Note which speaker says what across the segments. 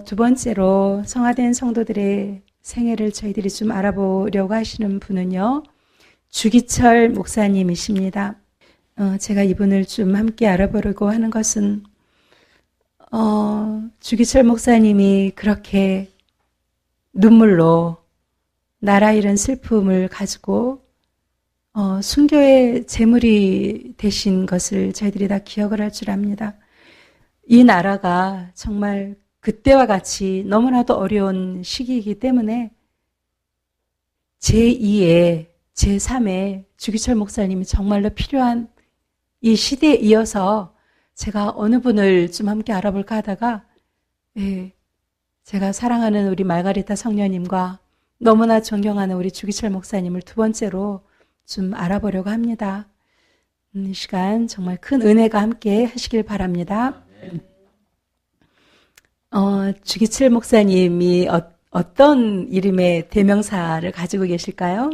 Speaker 1: 두 번째로 성화된 성도들의 생애를 저희들이 좀 알아보려고 하시는 분은요, 주기철 목사님이십니다. 제가 이분을 좀 함께 알아보려고 하는 것은, 주기철 목사님이 그렇게 눈물로 나라 잃은 슬픔을 가지고 순교의 제물이 되신 것을 저희들이 다 기억을 할 줄 압니다. 이 나라가 정말 그때와 같이 너무나도 어려운 시기이기 때문에 제2의 제3의 주기철 목사님이 정말로 필요한 이 시대에 이어서 제가 어느 분을 좀 함께 알아볼까 하다가 제가 사랑하는 우리 말가리타 성녀님과 너무나 존경하는 우리 주기철 목사님을 두 번째로 좀 알아보려고 합니다. 이 시간 정말 큰 은혜가 함께 하시길 바랍니다. 주기철 목사님이 어떤 이름의 대명사를 가지고 계실까요?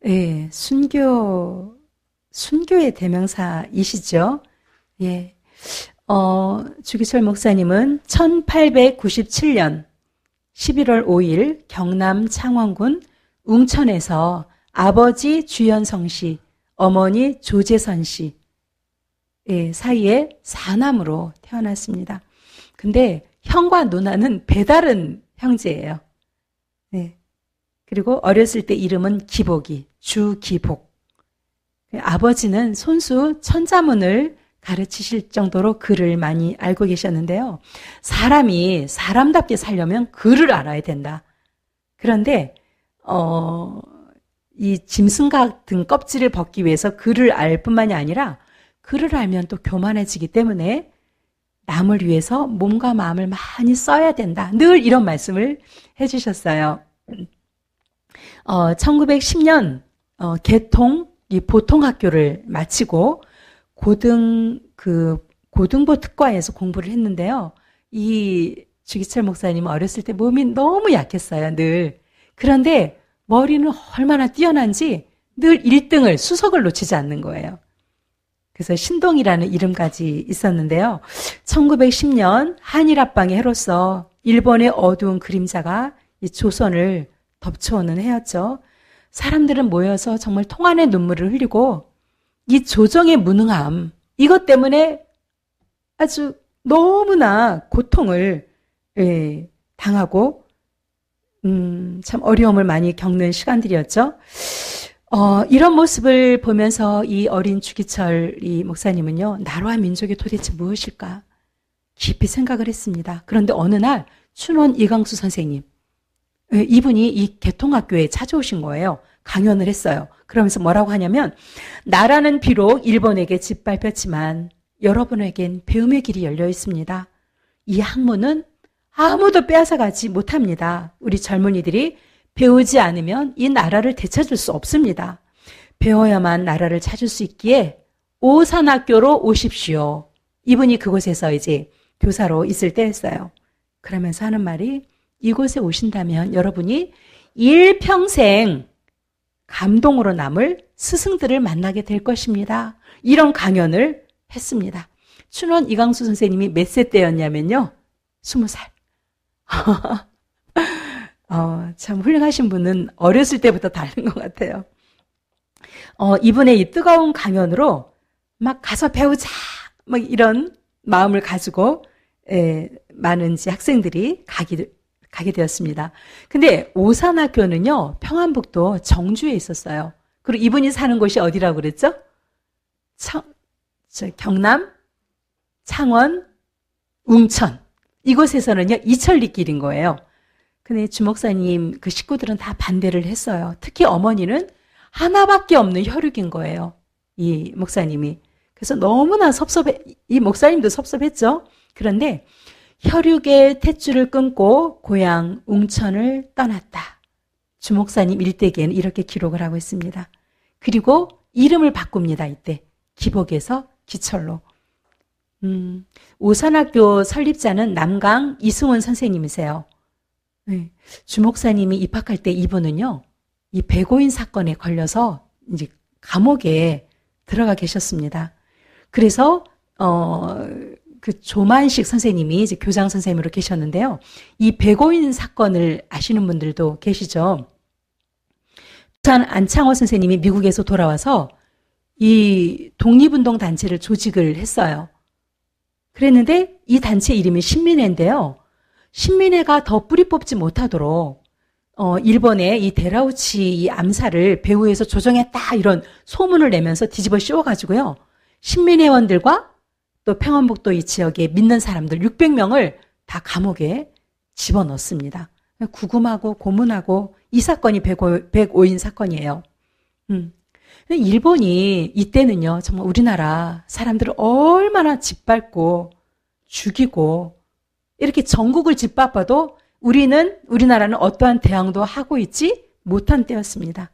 Speaker 1: 예, 순교의 대명사이시죠. 예. 주기철 목사님은 1897년 11월 5일 경남 창원군 웅천에서 아버지 주연성 씨, 어머니 조재선 씨 사이에 사남으로 태어났습니다. 근데 형과 누나는 배다른 형제예요. 네. 그리고 어렸을 때 이름은 기복이, 주기복. 아버지는 손수 천자문을 가르치실 정도로 글을 많이 알고 계셨는데요. 사람이 사람답게 살려면 글을 알아야 된다. 그런데 이 짐승 같은 껍질을 벗기 위해서 글을 알 뿐만이 아니라 글을 알면 또 교만해지기 때문에 남을 위해서 몸과 마음을 많이 써야 된다. 늘 이런 말씀을 해주셨어요. 1910년 개통 이 보통학교를 마치고 고등부 특과에서 공부를 했는데요. 이 주기철 목사님은 어렸을 때 몸이 너무 약했어요. 늘. 그런데 머리는 얼마나 뛰어난지 늘 1등을 수석을 놓치지 않는 거예요. 그래서 신동이라는 이름까지 있었는데요. 1910년 한일합방의 해로서 일본의 어두운 그림자가 이 조선을 덮쳐오는 해였죠. 사람들은 모여서 정말 통한의 눈물을 흘리고 이 조정의 무능함, 이것 때문에 아주 너무나 고통을 당하고 참 어려움을 많이 겪는 시간들이었죠. 이런 모습을 보면서 이 어린 주기철 이 목사님은요, 나라와 민족이 도대체 무엇일까 깊이 생각을 했습니다. 그런데 어느 날 춘원 이광수 선생님, 이분이 이 개통학교에 찾아오신 거예요. 강연을 했어요. 그러면서 뭐라고 하냐면, 나라는 비록 일본에게 짓밟혔지만 여러분에겐 배움의 길이 열려 있습니다. 이 학문은 아무도 빼앗아가지 못합니다. 우리 젊은이들이 배우지 않으면 이 나라를 되찾을 수 없습니다. 배워야만 나라를 찾을 수 있기에 오산학교로 오십시오. 이분이 그곳에서 이제 교사로 있을 때였어요. 그러면서 하는 말이, 이곳에 오신다면 여러분이 일평생 감동으로 남을 스승들을 만나게 될 것입니다. 이런 강연을 했습니다. 춘원 이광수 선생님이 몇 세 때였냐면요, 20살. 참 훌륭하신 분은 어렸을 때부터 다른 것 같아요. 이분의 이 뜨거운 강연으로 막 가서 배우자, 막 이런 마음을 가지고 많은 학생들이 가게 되었습니다. 근데 오산학교는요, 평안북도 정주에 있었어요. 그리고 이분이 사는 곳이 어디라고 그랬죠? 경남, 창원, 웅천. 이곳에서는요, 이천리길인 거예요. 근데 주목사님 그 식구들은 다 반대를 했어요. 특히 어머니는 하나밖에 없는 혈육인 거예요. 이 목사님이. 그래서 너무나 이 목사님도 섭섭했죠. 그런데 혈육의 탯줄을 끊고 고향 웅천을 떠났다. 주목사님 일대기에는 이렇게 기록을 하고 있습니다. 그리고 이름을 바꿉니다. 이때 기복에서 기철로. 오산학교 설립자는 남강 이승원 선생님이세요. 주목사님이 입학할 때 이분은요, 이 배고인 사건에 걸려서 이제 감옥에 들어가 계셨습니다. 그래서 그 조만식 선생님이 이제 교장 선생님으로 계셨는데요. 이 백오인 사건을 아시는 분들도 계시죠. 부산 안창호 선생님이 미국에서 돌아와서 이 독립운동 단체를 조직을 했어요. 그랬는데 이 단체 이름이 신민회인데요. 신민회가 더 뿌리 뽑지 못하도록 일본의 이 데라우치 이 암살을 배후에서 조정했다 이런 소문을 내면서 뒤집어 씌워가지고요. 신민회원들과 또 평안북도 이 지역에 믿는 사람들 600명을 다 감옥에 집어넣습니다. 구금하고 고문하고 이 사건이 105인 사건이에요. 일본이 이때는요, 정말 우리나라 사람들을 얼마나 짓밟고 죽이고 이렇게 전국을 짓밟아도 우리나라는 어떠한 대항도 하고 있지 못한 때였습니다.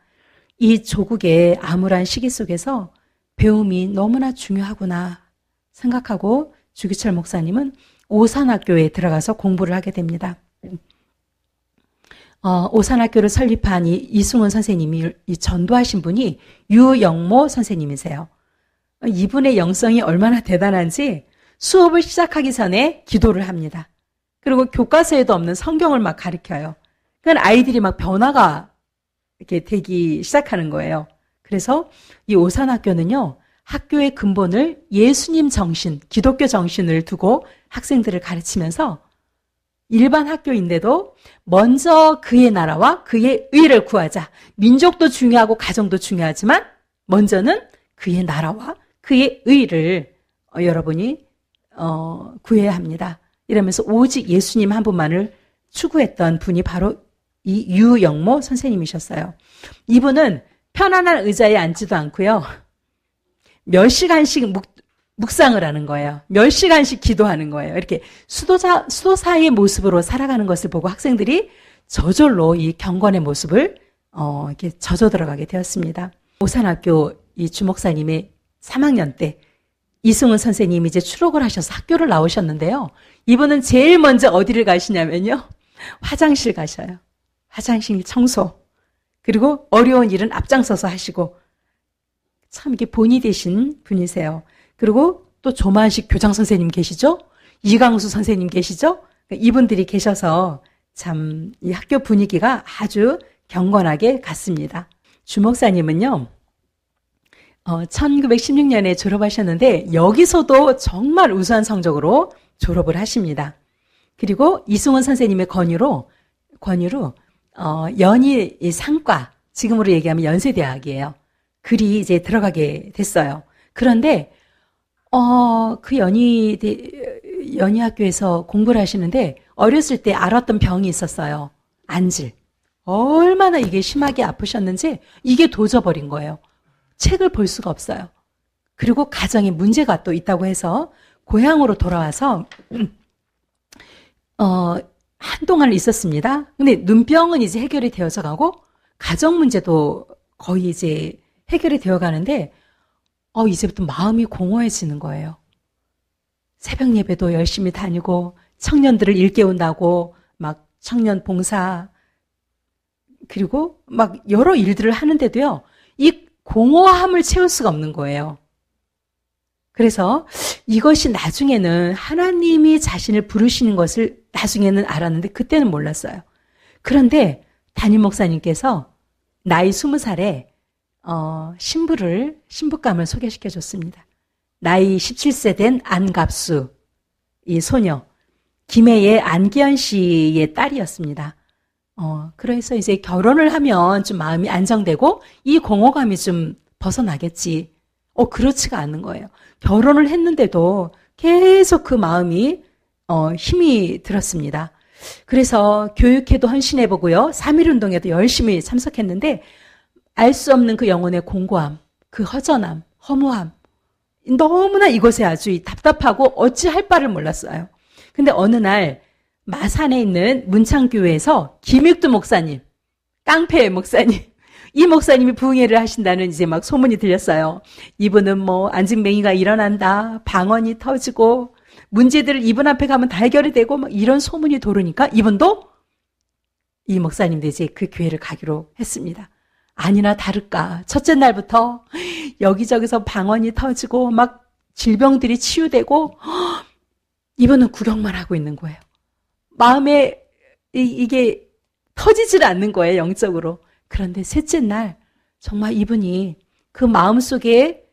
Speaker 1: 이 조국의 암울한 시기 속에서 배움이 너무나 중요하구나 생각하고 주기철 목사님은 오산학교에 들어가서 공부를 하게 됩니다. 오산학교를 설립한 이승훈 선생님이 전도하신 분이 유영모 선생님이세요. 이분의 영성이 얼마나 대단한지 수업을 시작하기 전에 기도를 합니다. 그리고 교과서에도 없는 성경을 막 가르쳐요. 그러니까 아이들이 막 변화가 이렇게 되기 시작하는 거예요. 그래서 이 오산학교는요, 학교의 근본을 예수님 정신, 기독교 정신을 두고 학생들을 가르치면서 일반 학교인데도 먼저 그의 나라와 그의 의를 구하자. 민족도 중요하고 가정도 중요하지만 먼저는 그의 나라와 그의 의를 여러분이 구해야 합니다. 이러면서 오직 예수님 한 분만을 추구했던 분이 바로 이 유영모 선생님이셨어요. 이분은 편안한 의자에 앉지도 않고요. 몇 시간씩 묵상을 하는 거예요. 몇 시간씩 기도하는 거예요. 이렇게 수도사의 모습으로 살아가는 것을 보고 학생들이 저절로 이 경건의 모습을 이렇게 젖어 들어가게 되었습니다. 오산학교 이 주목사님의 3학년 때 이승훈 선생님이 이제 추록을 하셔서 학교를 나오셨는데요. 이분은 제일 먼저 어디를 가시냐면요. 화장실 가셔요. 화장실 청소. 그리고 어려운 일은 앞장서서 하시고 참 이게 본이 되신 분이세요. 그리고 또 조만식 교장 선생님 계시죠? 이강수 선생님 계시죠? 이분들이 계셔서 참 이 학교 분위기가 아주 경건하게 갔습니다. 주 목사님은요. 1916년에 졸업하셨는데 여기서도 정말 우수한 성적으로 졸업을 하십니다. 그리고 이승훈 선생님의 권유로 연희 상과, 지금으로 얘기하면 연세대학이에요. 글이 이제 들어가게 됐어요. 그런데 그 연희학교에서 공부를 하시는데 어렸을 때 앓았던 병이 있었어요. 안질. 얼마나 이게 심하게 아프셨는지 이게 도져버린 거예요. 책을 볼 수가 없어요. 그리고 가정에 문제가 또 있다고 해서 고향으로 돌아와서 한동안 있었습니다. 근데 눈병은 이제 해결이 되어서 가고 가정 문제도 거의 이제 해결이 되어 가는데 이제부터 마음이 공허해지는 거예요. 새벽 예배도 열심히 다니고 청년들을 일깨운다고 막 청년 봉사 그리고 막 여러 일들을 하는데도요. 이 공허함을 채울 수가 없는 거예요. 그래서 이것이 나중에는 하나님이 자신을 부르시는 것을 나중에는 알았는데 그때는 몰랐어요. 그런데 담임 목사님께서 나이 20살에 신부감을 소개시켜 줬습니다. 나이 17세 된 안갑수, 이 소녀, 김해의 안기현 씨의 딸이었습니다. 그래서 이제 결혼을 하면 좀 마음이 안정되고 이 공허감이 좀 벗어나겠지. 그렇지가 않은 거예요. 결혼을 했는데도 계속 그 마음이 힘이 들었습니다. 그래서 교육회도 헌신해보고요. 3.1운동에도 열심히 참석했는데 알 수 없는 그 영혼의 공고함, 그 허전함, 허무함 너무나 이곳에 아주 답답하고 어찌할 바를 몰랐어요. 근데 어느 날 마산에 있는 문창교회에서 김익두 목사님, 깡패 목사님, 이 목사님이 부흥회를 하신다는 이제 막 소문이 들렸어요. 이분은 뭐 안진뱅이가 일어난다, 방언이 터지고 문제들을 이분 앞에 가면 다 해결이 되고 막 이런 소문이 도르니까 이분도 이 목사님도 이제 그 교회를 가기로 했습니다. 아니나 다를까 첫째 날부터 여기저기서 방언이 터지고 막 질병들이 치유되고 이분은 구경만 하고 있는 거예요. 마음에 이게 터지질 않는 거예요, 영적으로. 그런데 셋째 날 정말 이분이 그 마음속에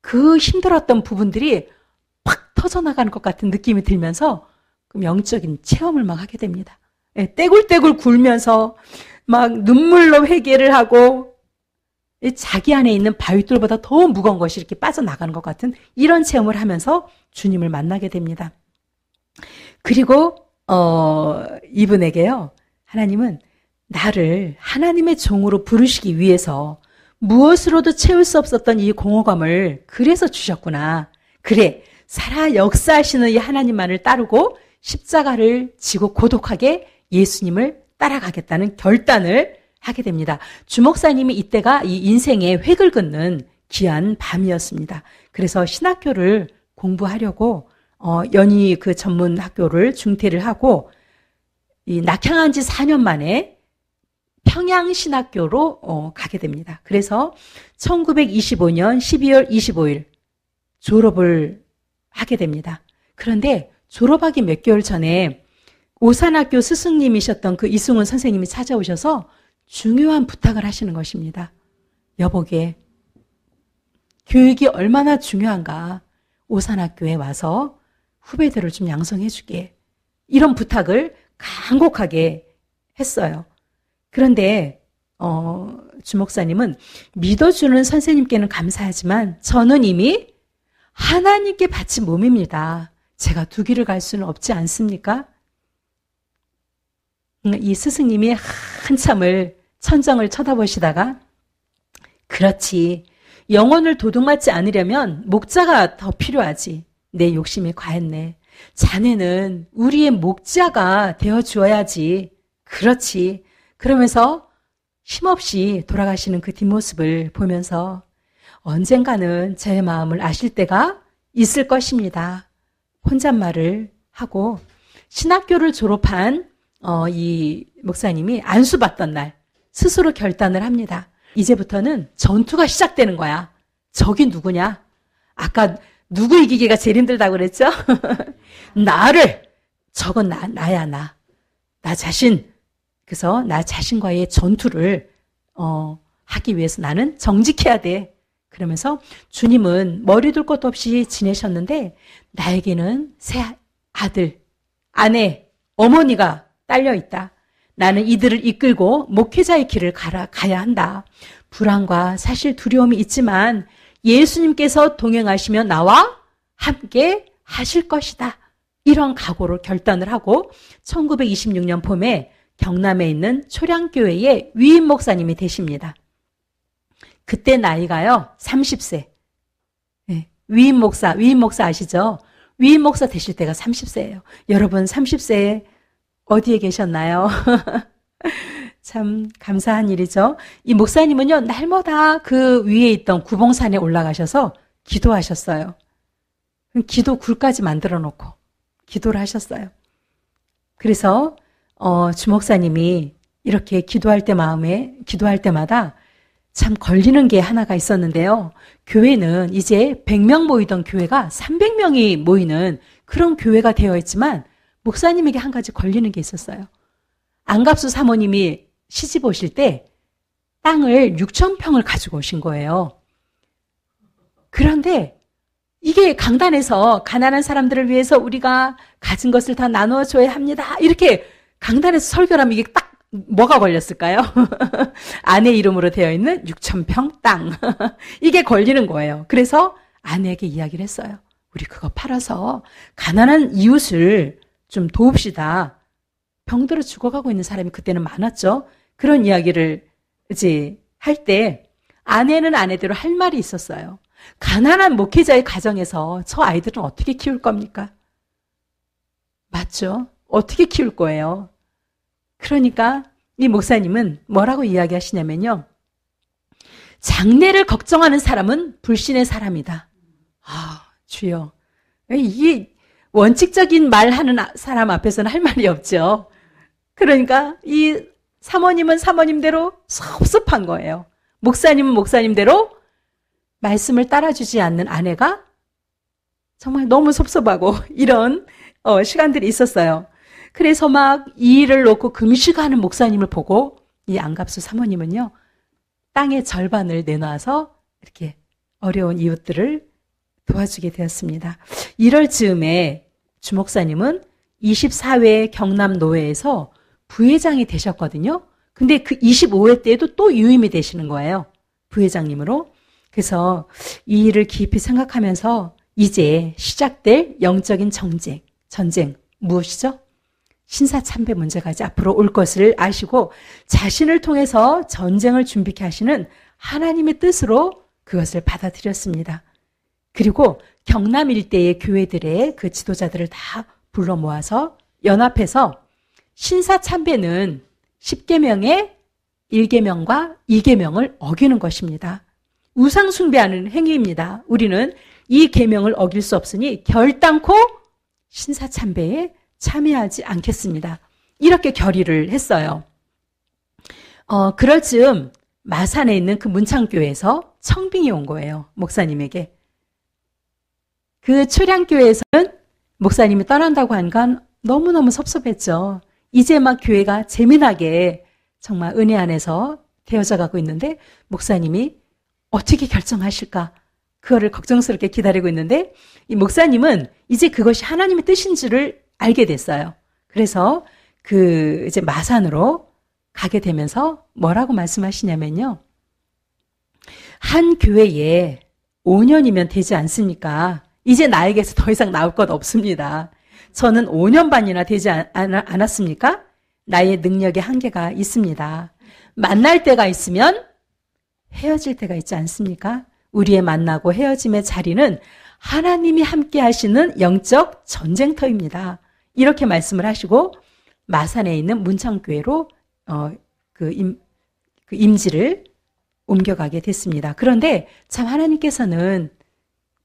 Speaker 1: 그 힘들었던 부분들이 팍 터져나가는 것 같은 느낌이 들면서 그 영적인 체험을 막 하게 됩니다. 떼굴떼굴 굴면서 막 눈물로 회개를 하고 자기 안에 있는 바위돌보다 더 무거운 것이 이렇게 빠져나가는 것 같은 이런 체험을 하면서 주님을 만나게 됩니다. 그리고 이분에게요, 하나님은 나를 하나님의 종으로 부르시기 위해서 무엇으로도 채울 수 없었던 이 공허감을 그래서 주셨구나. 그래, 살아 역사하시는 이 하나님만을 따르고 십자가를 지고 고독하게 예수님을 따라가겠다는 결단을 하게 됩니다. 주목사님이 이때가 이 인생의 획을 긋는 귀한 밤이었습니다. 그래서 신학교를 공부하려고 연희 그 전문 학교를 중퇴를 하고 이 낙향한 지 4년 만에 평양신학교로 가게 됩니다. 그래서 1925년 12월 25일 졸업을 하게 됩니다. 그런데 졸업하기 몇 개월 전에 오산학교 스승님이셨던 그 이승훈 선생님이 찾아오셔서 중요한 부탁을 하시는 것입니다. 여보게, 교육이 얼마나 중요한가. 오산학교에 와서 후배들을 좀 양성해 주게. 이런 부탁을 간곡하게 했어요. 그런데 주목사님은 믿어주는 선생님께는 감사하지만 저는 이미 하나님께 바친 몸입니다. 제가 두 길을 갈 수는 없지 않습니까? 이 스승님이 한참을 천정을 쳐다보시다가 그렇지, 영혼을 도둑맞지 않으려면 목자가 더 필요하지. 내 욕심이 과했네. 자네는 우리의 목자가 되어주어야지. 그렇지. 그러면서 힘없이 돌아가시는 그 뒷모습을 보면서 언젠가는 제 마음을 아실 때가 있을 것입니다. 혼잣말을 하고 신학교를 졸업한 이 목사님이 안수받던 날 스스로 결단을 합니다. 이제부터는 전투가 시작되는 거야. 적이 누구냐? 아까 누구 이기기가 제일 힘들다고 그랬죠? 나를! 적은 나야, 나. 나 자신. 그래서 나 자신과의 전투를 하기 위해서 나는 정직해야 돼. 그러면서 주님은 머리 둘 것도 없이 지내셨는데 나에게는 새 아들, 아내, 어머니가 딸려 있다. 나는 이들을 이끌고 목회자의 길을 가야 한다. 불안과 사실 두려움이 있지만 예수님께서 동행하시며 나와 함께 하실 것이다. 이런 각오로 결단을 하고 1926년 봄에 경남에 있는 초량교회의 위임 목사님이 되십니다. 그때 나이가요 30세. 네, 위임 목사 아시죠? 위임 목사 되실 때가 30세예요. 여러분 30세에 어디에 계셨나요? 참 감사한 일이죠. 이 목사님은요 날마다 그 위에 있던 구봉산에 올라가셔서 기도하셨어요. 기도 굴까지 만들어 놓고 기도를 하셨어요. 그래서 주목사님이 이렇게 기도할 때마다 참 걸리는 게 하나가 있었는데요. 교회는 이제 100명 모이던 교회가 300명이 모이는 그런 교회가 되어 있지만 목사님에게 한 가지 걸리는 게 있었어요. 안갑수 사모님이 시집 오실 때 땅을 6,000평을 가지고 오신 거예요. 그런데 이게 강단에서 가난한 사람들을 위해서 우리가 가진 것을 다 나누어줘야 합니다. 이렇게 강단에서 설교를 하면 이게 딱 뭐가 걸렸을까요? 아내 이름으로 되어 있는 6,000평 땅. 이게 걸리는 거예요. 그래서 아내에게 이야기를 했어요. 우리 그거 팔아서 가난한 이웃을 좀 도웁시다. 병들어 죽어가고 있는 사람이 그때는 많았죠. 그런 이야기를 이제 할 때 아내는 아내대로 할 말이 있었어요. 가난한 목회자의 가정에서 저 아이들은 어떻게 키울 겁니까? 맞죠? 어떻게 키울 거예요? 그러니까 이 목사님은 뭐라고 이야기하시냐면요. 장래를 걱정하는 사람은 불신의 사람이다. 아, 주여. 이게 원칙적인 말하는 사람 앞에서는 할 말이 없죠. 그러니까 이 사모님은 사모님대로 섭섭한 거예요. 목사님은 목사님대로 말씀을 따라주지 않는 아내가 정말 너무 섭섭하고 이런 시간들이 있었어요. 그래서 막 이 일을 놓고 금식하는 목사님을 보고 이 안갑수 사모님은요, 땅의 절반을 내놔서 이렇게 어려운 이웃들을 도와주게 되었습니다. 1월 즈음에 주 목사님은 24회 경남 노회에서 부회장이 되셨거든요. 근데 그 25회 때에도 또 유임이 되시는 거예요. 부회장님으로. 그래서 이 일을 깊이 생각하면서 이제 시작될 영적인 전쟁 무엇이죠? 신사참배 문제가 이제 앞으로 올 것을 아시고 자신을 통해서 전쟁을 준비케 하시는 하나님의 뜻으로 그것을 받아들였습니다. 그리고 경남 일대의 교회들의 그 지도자들을 다 불러 모아서 연합해서 신사참배는 10계명의 1계명과 2계명을 어기는 것입니다. 우상숭배하는 행위입니다. 우리는 이 계명을 어길 수 없으니 결단코 신사참배에 참여하지 않겠습니다. 이렇게 결의를 했어요. 그럴 즈음 마산에 있는 그 문창교회에서 청빙이 온 거예요. 목사님에게. 그 초량교회에서는 목사님이 떠난다고 한 건 너무너무 섭섭했죠. 이제 막 교회가 재미나게 정말 은혜 안에서 되어져 가고 있는데 목사님이 어떻게 결정하실까? 그거를 걱정스럽게 기다리고 있는데 이 목사님은 이제 그것이 하나님의 뜻인 줄을 알게 됐어요. 그래서 이제 마산으로 가게 되면서 뭐라고 말씀하시냐면요. 한 교회에 5년이면 되지 않습니까? 이제 나에게서 더 이상 나올 것 없습니다. 저는 5년 반이나 되지 않았습니까? 나의 능력의 한계가 있습니다. 만날 때가 있으면 헤어질 때가 있지 않습니까? 우리의 만나고 헤어짐의 자리는 하나님이 함께 하시는 영적 전쟁터입니다. 이렇게 말씀을 하시고 마산에 있는 문창교회로 임지를 옮겨가게 됐습니다. 그런데 참 하나님께서는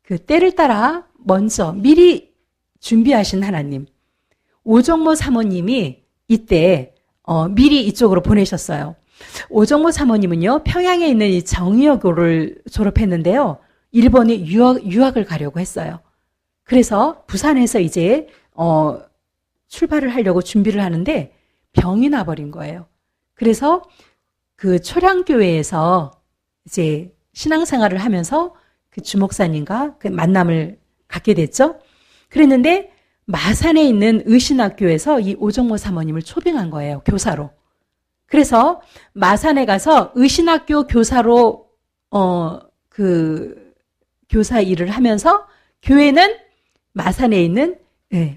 Speaker 1: 그 때를 따라 먼저 미리 준비하신 하나님, 오정모 사모님이 이때 미리 이쪽으로 보내셨어요. 오정모 사모님은요, 평양에 있는 이 정의여고를 졸업했는데요, 일본에 유학을 가려고 했어요. 그래서 부산에서 이제 출발을 하려고 준비를 하는데 병이 나버린 거예요. 그래서 그 초량교회에서 이제 신앙생활을 하면서 그 주목사님과 그 만남을 갖게 됐죠. 그랬는데 마산에 있는 의신학교에서 이 오정모 사모님을 초빙한 거예요. 교사로. 그래서 마산에 가서 의신학교 교사로 교사 일을 하면서 교회는 마산에 있는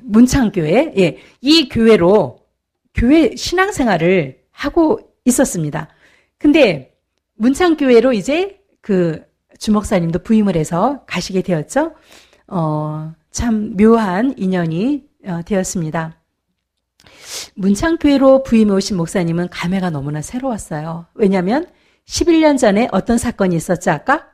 Speaker 1: 문창교회, 이 교회로 교회 신앙생활을 하고 있었습니다. 근데 문창교회로 이제 그 주목사님도 부임을 해서 가시게 되었죠. 참 묘한 인연이 되었습니다. 문창교회로 부임해 오신 목사님은 감회가 너무나 새로웠어요. 왜냐하면 11년 전에 어떤 사건이 있었죠, 아까?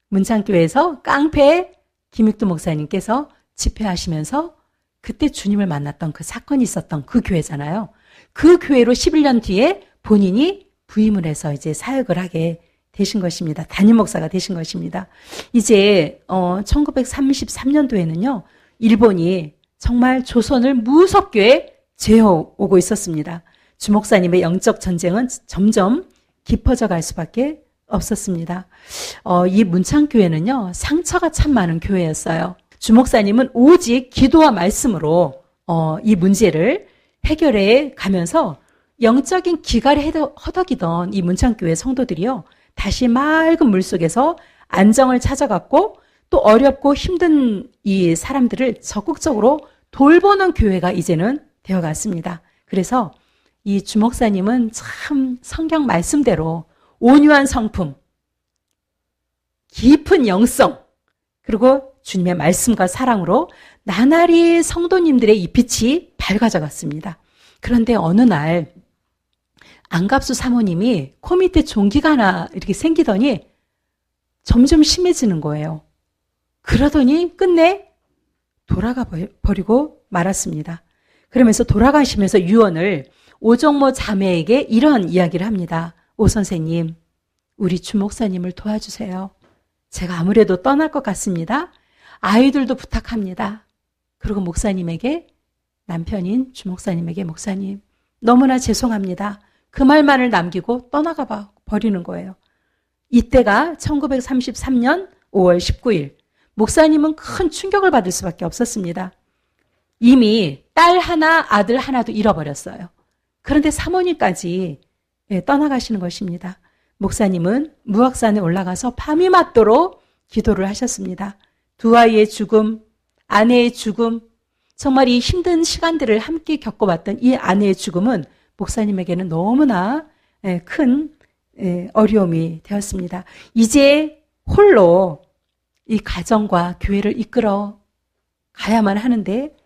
Speaker 1: 문창교회에서 깡패 김익두 목사님께서 집회하시면서 그때 주님을 만났던 그 사건이 있었던 그 교회잖아요. 그 교회로 11년 뒤에 본인이 부임을 해서 이제 사역을 하게 되신 것입니다. 담임 목사가 되신 것입니다. 이제 1933년도에는요. 일본이 정말 조선을 무섭게 죄어오고 있었습니다. 주 목사님의 영적 전쟁은 점점 깊어져 갈 수밖에 없었습니다. 이 문창교회는요. 상처가 참 많은 교회였어요. 주 목사님은 오직 기도와 말씀으로 이 문제를 해결해 가면서 영적인 기갈에 허덕이던 이 문창교회 성도들이요. 다시 맑은 물속에서 안정을 찾아갔고 또 어렵고 힘든 이 사람들을 적극적으로 돌보는 교회가 이제는 되어갔습니다. 그래서 이 주목사님은 참 성경 말씀대로 온유한 성품, 깊은 영성, 그리고 주님의 말씀과 사랑으로 나날이 성도님들의 이 빛이 밝아져 갔습니다. 그런데 어느 날 안갑수 사모님이 코 밑에 종기가 하나 이렇게 생기더니 점점 심해지는 거예요. 그러더니 끝내 돌아가 버리고 말았습니다. 그러면서 돌아가시면서 유언을 오정모 자매에게 이런 이야기를 합니다. 오 선생님, 우리 주 목사님을 도와주세요. 제가 아무래도 떠날 것 같습니다. 아이들도 부탁합니다. 그리고 목사님에게, 남편인 주목사님에게, 목사님 너무나 죄송합니다. 그 말만을 남기고 떠나가 버리는 거예요. 이때가 1933년 5월 19일. 목사님은 큰 충격을 받을 수밖에 없었습니다. 이미 딸 하나, 아들 하나도 잃어버렸어요. 그런데 사모님까지 떠나가시는 것입니다. 목사님은 무악산에 올라가서 밤이 맞도록 기도를 하셨습니다. 두 아이의 죽음, 아내의 죽음, 정말 이 힘든 시간들을 함께 겪어봤던 이 아내의 죽음은 목사님에게는 너무나 큰 어려움이 되었습니다. 이제 홀로 이 가정과 교회를 이끌어 가야만 하는데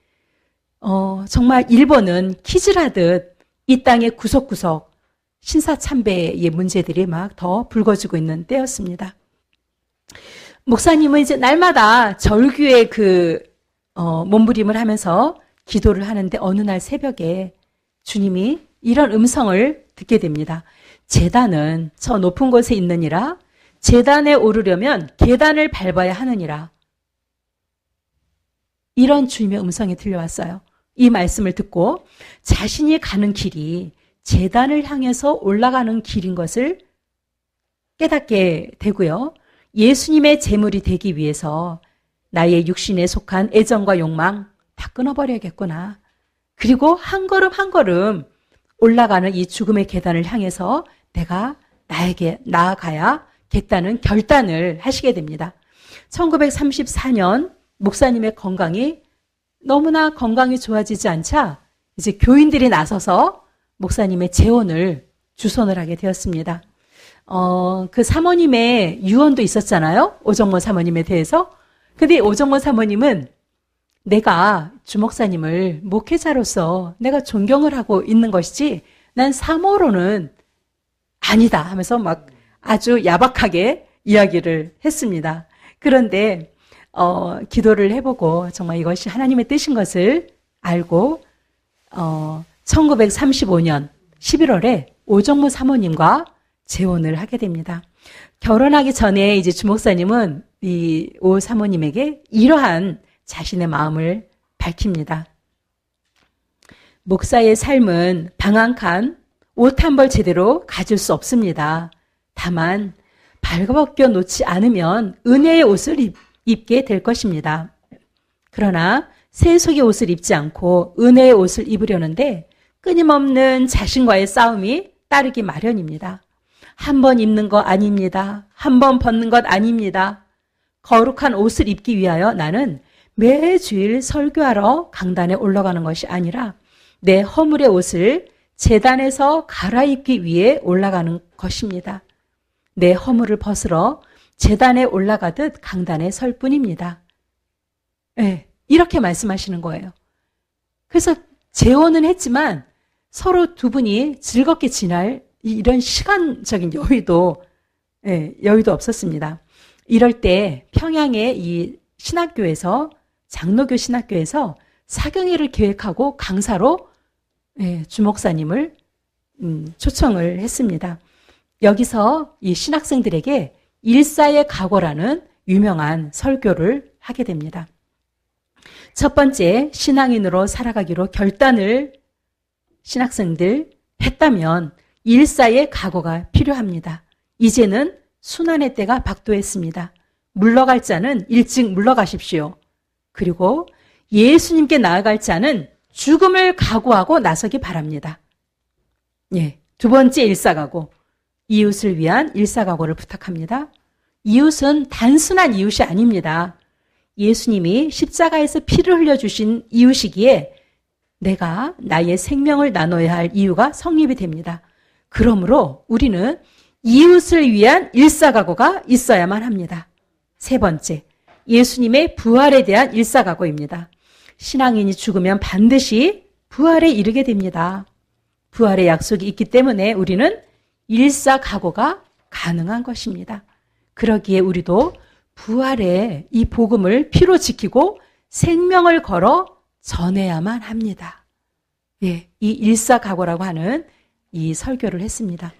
Speaker 1: 정말 일본은 키질하듯 이 땅의 구석구석 신사참배의 문제들이 막 더 불거지고 있는 때였습니다. 목사님은 이제 날마다 절규의 몸부림을 하면서 기도를 하는데 어느 날 새벽에 주님이 이런 음성을 듣게 됩니다. 제단은 저 높은 곳에 있느니라. 제단에 오르려면 계단을 밟아야 하느니라. 이런 주님의 음성이 들려왔어요. 이 말씀을 듣고 자신이 가는 길이 제단을 향해서 올라가는 길인 것을 깨닫게 되고요. 예수님의 제물이 되기 위해서 나의 육신에 속한 애정과 욕망 다 끊어버려야겠구나. 그리고 한 걸음 한 걸음 올라가는 이 죽음의 계단을 향해서 내가 나에게 나아가야겠다는 결단을 하시게 됩니다. 1934년 목사님의 건강이 너무나 건강이 좋아지지 않자 이제 교인들이 나서서 목사님의 재혼을 주선을 하게 되었습니다. 그 사모님의 유언도 있었잖아요. 오정모 사모님에 대해서. 근데 오정모 사모님은 내가 주목사님을 목회자로서 내가 존경을 하고 있는 것이지 난 사모로는 아니다 하면서 막 아주 야박하게 이야기를 했습니다. 그런데 기도를 해보고 정말 이것이 하나님의 뜻인 것을 알고 1935년 11월에 오정모 사모님과 재혼을 하게 됩니다. 결혼하기 전에 이제 주목사님은 이 오 사모님에게 이러한 자신의 마음을 밝힙니다. 목사의 삶은 방 한 칸, 옷 한 벌 제대로 가질 수 없습니다. 다만 발벗겨 놓지 않으면 은혜의 옷을 입게 될 것입니다. 그러나 세속의 옷을 입지 않고 은혜의 옷을 입으려는데 끊임없는 자신과의 싸움이 따르기 마련입니다. 한 번 입는 거 아닙니다. 한 번 벗는 것 아닙니다. 거룩한 옷을 입기 위하여 나는 매주일 설교하러 강단에 올라가는 것이 아니라 내 허물의 옷을 제단에서 갈아입기 위해 올라가는 것입니다. 내 허물을 벗으러 제단에 올라가듯 강단에 설 뿐입니다. 네, 이렇게 말씀하시는 거예요. 그래서 재혼은 했지만 서로 두 분이 즐겁게 지날 이런 시간적인 여유도 없었습니다. 이럴 때 평양의 이 신학교에서 장로교 신학교에서 사경회를 계획하고 강사로 주목사님을 초청을 했습니다. 여기서 이 신학생들에게 일사의 각오라는 유명한 설교를 하게 됩니다. 첫 번째, 신앙인으로 살아가기로 결단을 신학생들 했다면 일사의 각오가 필요합니다. 이제는 순환의 때가 박도했습니다. 물러갈 자는 일찍 물러가십시오. 그리고 예수님께 나아갈 자는 죽음을 각오하고 나서기 바랍니다. 두 번째 일사각오. 이웃을 위한 일사각오를 부탁합니다. 이웃은 단순한 이웃이 아닙니다. 예수님이 십자가에서 피를 흘려주신 이웃이기에 내가 나의 생명을 나눠야 할 이유가 성립이 됩니다. 그러므로 우리는 이웃을 위한 일사각오가 있어야만 합니다. 세 번째, 예수님의 부활에 대한 일사각오입니다. 신앙인이 죽으면 반드시 부활에 이르게 됩니다. 부활의 약속이 있기 때문에 우리는 일사각오가 가능한 것입니다. 그러기에 우리도 부활의 이 복음을 피로 지키고 생명을 걸어 전해야만 합니다. 이 일사각오라고 하는 이 설교를 했습니다.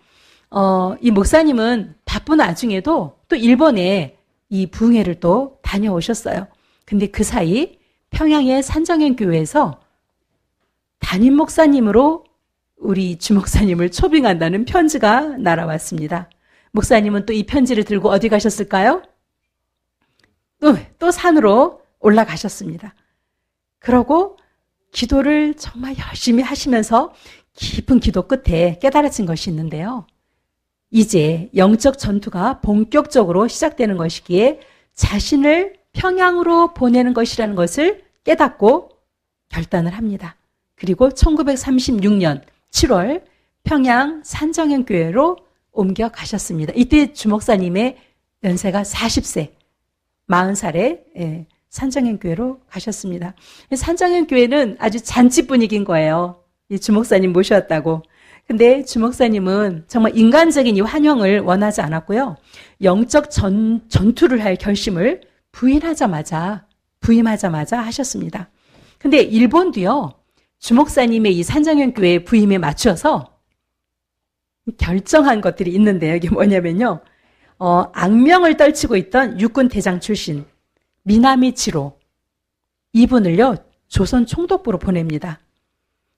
Speaker 1: 이 목사님은 바쁜 와중에도 또 일본에 이 부흥회를 또 다녀오셨어요. 근데 그 사이 평양의 산정현교회에서 담임 목사님으로 우리 주 목사님을 초빙한다는 편지가 날아왔습니다. 목사님은 또 이 편지를 들고 어디 가셨을까요? 또 산으로 올라가셨습니다. 그러고 기도를 정말 열심히 하시면서 깊은 기도 끝에 깨달아진 것이 있는데요. 이제 영적 전투가 본격적으로 시작되는 것이기에 자신을 평양으로 보내는 것이라는 것을 깨닫고 결단을 합니다. 그리고 1936년 7월 평양 산정현교회로 옮겨가셨습니다. 이때 주목사님의 연세가 40세, 40살에 산정현교회로 가셨습니다. 산정현교회는 아주 잔치 분위기인 거예요. 이 주목사님 모셨다고. 근데 주목사님은 정말 인간적인 이 환영을 원하지 않았고요. 영적 전투를 할 결심을 부임하자마자 하셨습니다. 근데 일본도요, 주목사님의 이 산정현교회 부임에 맞춰서 결정한 것들이 있는데요. 이게 뭐냐면요. 악명을 떨치고 있던 육군 대장 출신 미나미치로 이분을요, 조선 총독부로 보냅니다.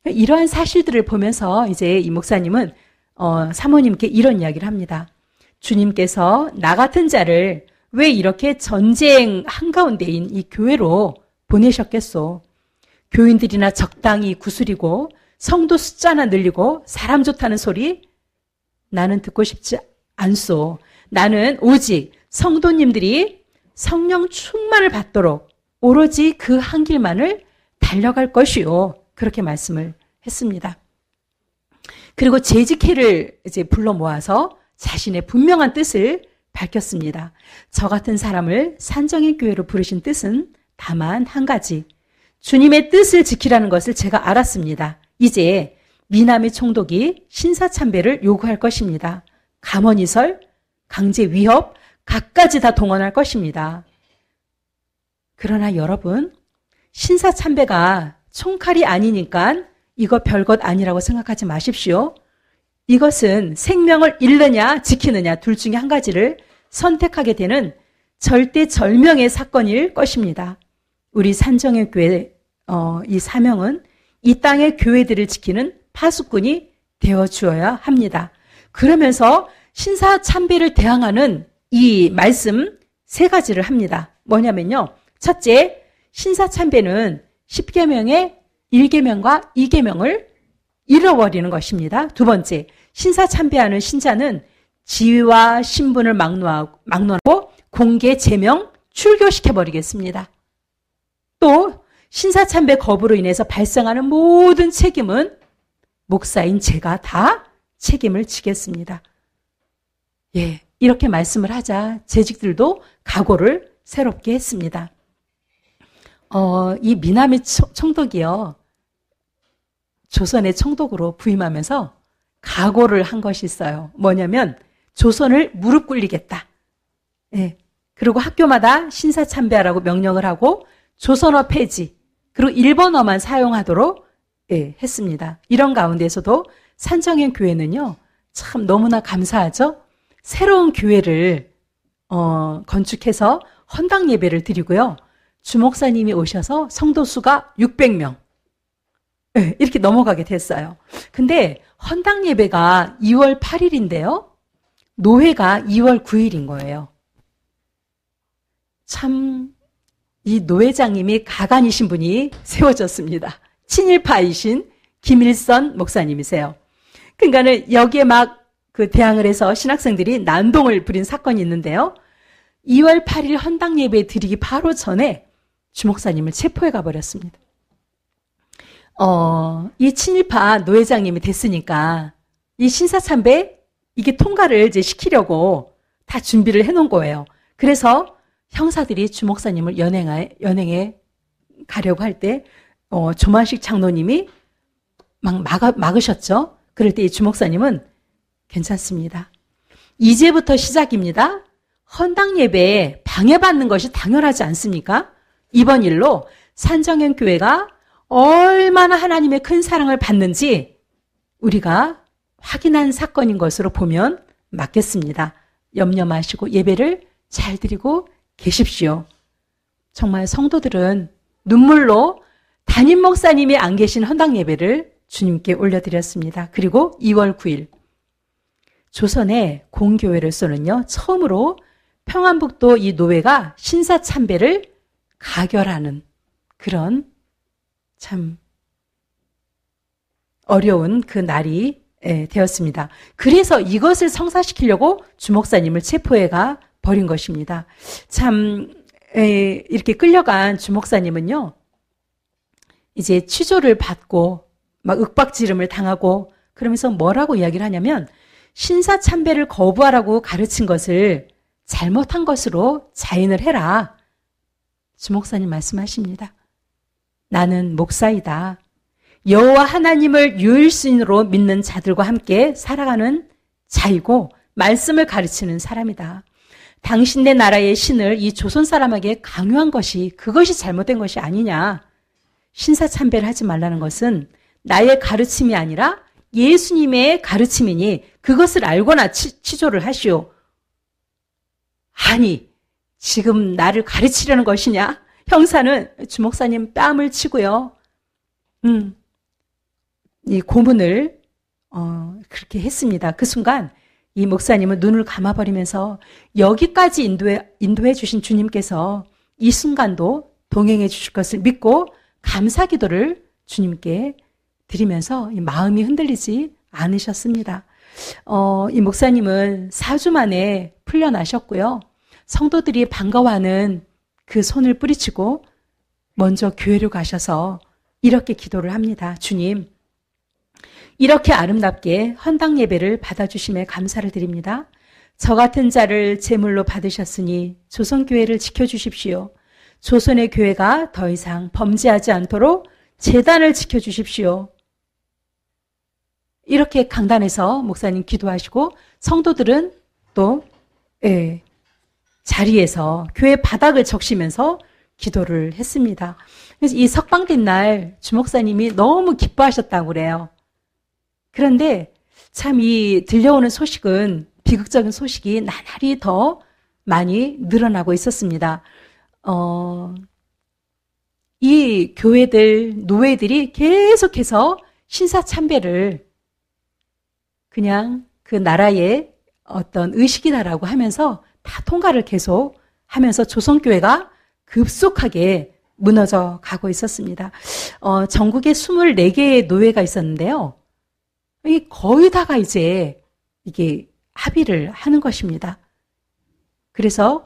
Speaker 1: 이러한 사실들을 보면서 이제 이 목사님은 사모님께 이런 이야기를 합니다. 주님께서 나 같은 자를 왜 이렇게 전쟁 한가운데인 이 교회로 보내셨겠소? 교인들이나 적당히 구슬이고 성도 숫자나 늘리고 사람 좋다는 소리 나는 듣고 싶지 않소. 나는 오직 성도님들이 성령 충만을 받도록 오로지 그 한 길만을 달려갈 것이요. 그렇게 말씀을 했습니다. 그리고 재직회를 이제 불러 모아서 자신의 분명한 뜻을 밝혔습니다. 저 같은 사람을 산정현교회로 부르신 뜻은 다만 한 가지. 주님의 뜻을 지키라는 것을 제가 알았습니다. 이제 미나미 총독이 신사참배를 요구할 것입니다. 감언이설, 강제 위협, 갖가지 다 동원할 것입니다. 그러나 여러분, 신사참배가 총칼이 아니니까 이거 별것 아니라고 생각하지 마십시오. 이것은 생명을 잃느냐 지키느냐 둘 중에 한 가지를 선택하게 되는 절대절명의 사건일 것입니다. 우리 산정현교회 이 사명은 이 땅의 교회들을 지키는 파수꾼이 되어주어야 합니다. 그러면서 신사참배를 대항하는 이 말씀 세 가지를 합니다. 뭐냐면요. 첫째, 신사참배는 10계명의 1계명과 2계명을 잃어버리는 것입니다. 두 번째, 신사참배하는 신자는 지위와 신분을 막론하고 공개 제명 출교시켜버리겠습니다. 또 신사참배 거부로 인해서 발생하는 모든 책임은 목사인 제가 다 책임을 지겠습니다. 예, 이렇게 말씀을 하자 재직들도 각오를 새롭게 했습니다. 이 미나미 총독이요, 조선의 총독으로 부임하면서 각오를 한 것이 있어요. 뭐냐면 조선을 무릎 꿇리겠다. 예, 그리고 학교마다 신사참배하라고 명령을 하고 조선어 폐지, 그리고 일본어만 사용하도록 했습니다. 이런 가운데서도 산정현교회는요, 참 너무나 감사하죠. 새로운 교회를 건축해서 헌당 예배를 드리고요. 주목사님이 오셔서 성도 수가 600명 이렇게 넘어가게 됐어요. 근데 헌당 예배가 2월 8일인데요. 노회가 2월 9일인 거예요. 참 이 노회장님이 가관이신 분이 세워졌습니다. 친일파이신 김일선 목사님이세요. 그러니까는 여기에 막 그 대항을 해서 신학생들이 난동을 부린 사건이 있는데요. 2월 8일 헌당 예배 드리기 바로 전에 주목사님을 체포해 가버렸습니다. 이 친일파 노회장님이 됐으니까 이 신사참배 이게 통과를 이제 시키려고 다 준비를 해놓은 거예요. 그래서 형사들이 주목사님을 연행해 가려고 할 때 조만식 장로님이 막으셨죠. 그럴 때 이 주목사님은 괜찮습니다. 이제부터 시작입니다. 헌당 예배에 방해받는 것이 당연하지 않습니까? 이번 일로 산정현교회가 얼마나 하나님의 큰 사랑을 받는지 우리가 확인한 사건인 것으로 보면 맞겠습니다. 염려 마시고 예배를 잘 드리고 계십시오. 정말 성도들은 눈물로 담임 목사님이 안 계신 헌당 예배를 주님께 올려드렸습니다. 그리고 2월 9일 조선의 공교회로서는요, 처음으로 평안북도 이 노회가 신사참배를 가결하는 그런 참 어려운 그 날이 되었습니다. 그래서 이것을 성사시키려고 주목사님을 체포해가 버린 것입니다. 참 이렇게 끌려간 주목사님은요, 이제 취조를 받고 막 윽박지름을 당하고 그러면서 뭐라고 이야기를 하냐면 신사참배를 거부하라고 가르친 것을 잘못한 것으로 자인을 해라. 주목사님 말씀하십니다. 나는 목사이다. 여호와 하나님을 유일신으로 믿는 자들과 함께 살아가는 자이고 말씀을 가르치는 사람이다. 당신네 나라의 신을 이 조선 사람에게 강요한 것이 그것이 잘못된 것이 아니냐. 신사참배를 하지 말라는 것은 나의 가르침이 아니라 예수님의 가르침이니 그것을 알거나 치조를 하시오. 아니, 지금 나를 가르치려는 것이냐? 형사는 주목사님 뺨을 치고요. 이 고문을 그렇게 했습니다. 그 순간 이 목사님은 눈을 감아버리면서 여기까지 인도해 주신 주님께서 이 순간도 동행해 주실 것을 믿고 감사 기도를 주님께 드리면서 이 마음이 흔들리지 않으셨습니다. 이 목사님은 4주 만에 풀려나셨고요. 성도들이 반가워하는 그 손을 뿌리치고 먼저 교회로 가셔서 이렇게 기도를 합니다. 주님, 이렇게 아름답게 헌당 예배를 받아주심에 감사를 드립니다. 저 같은 자를 제물로 받으셨으니 조선교회를 지켜주십시오. 조선의 교회가 더 이상 범죄하지 않도록 제단을 지켜주십시오. 이렇게 강단에서 목사님 기도하시고 성도들은 또 자리에서 교회 바닥을 적시면서 기도를 했습니다. 그래서 이 석방된 날 주목사님이 너무 기뻐하셨다고 그래요. 그런데 참 이 들려오는 소식은 비극적인 소식이 나날이 더 많이 늘어나고 있었습니다. 이 교회들, 노회들이 계속해서 신사참배를 그냥 그 나라의 어떤 의식이다라고 하면서 다 통과를 계속 하면서 조선교회가 급속하게 무너져 가고 있었습니다. 전국에 24개의 노회가 있었는데요. 거의 다가 이제 이게 합의를 하는 것입니다. 그래서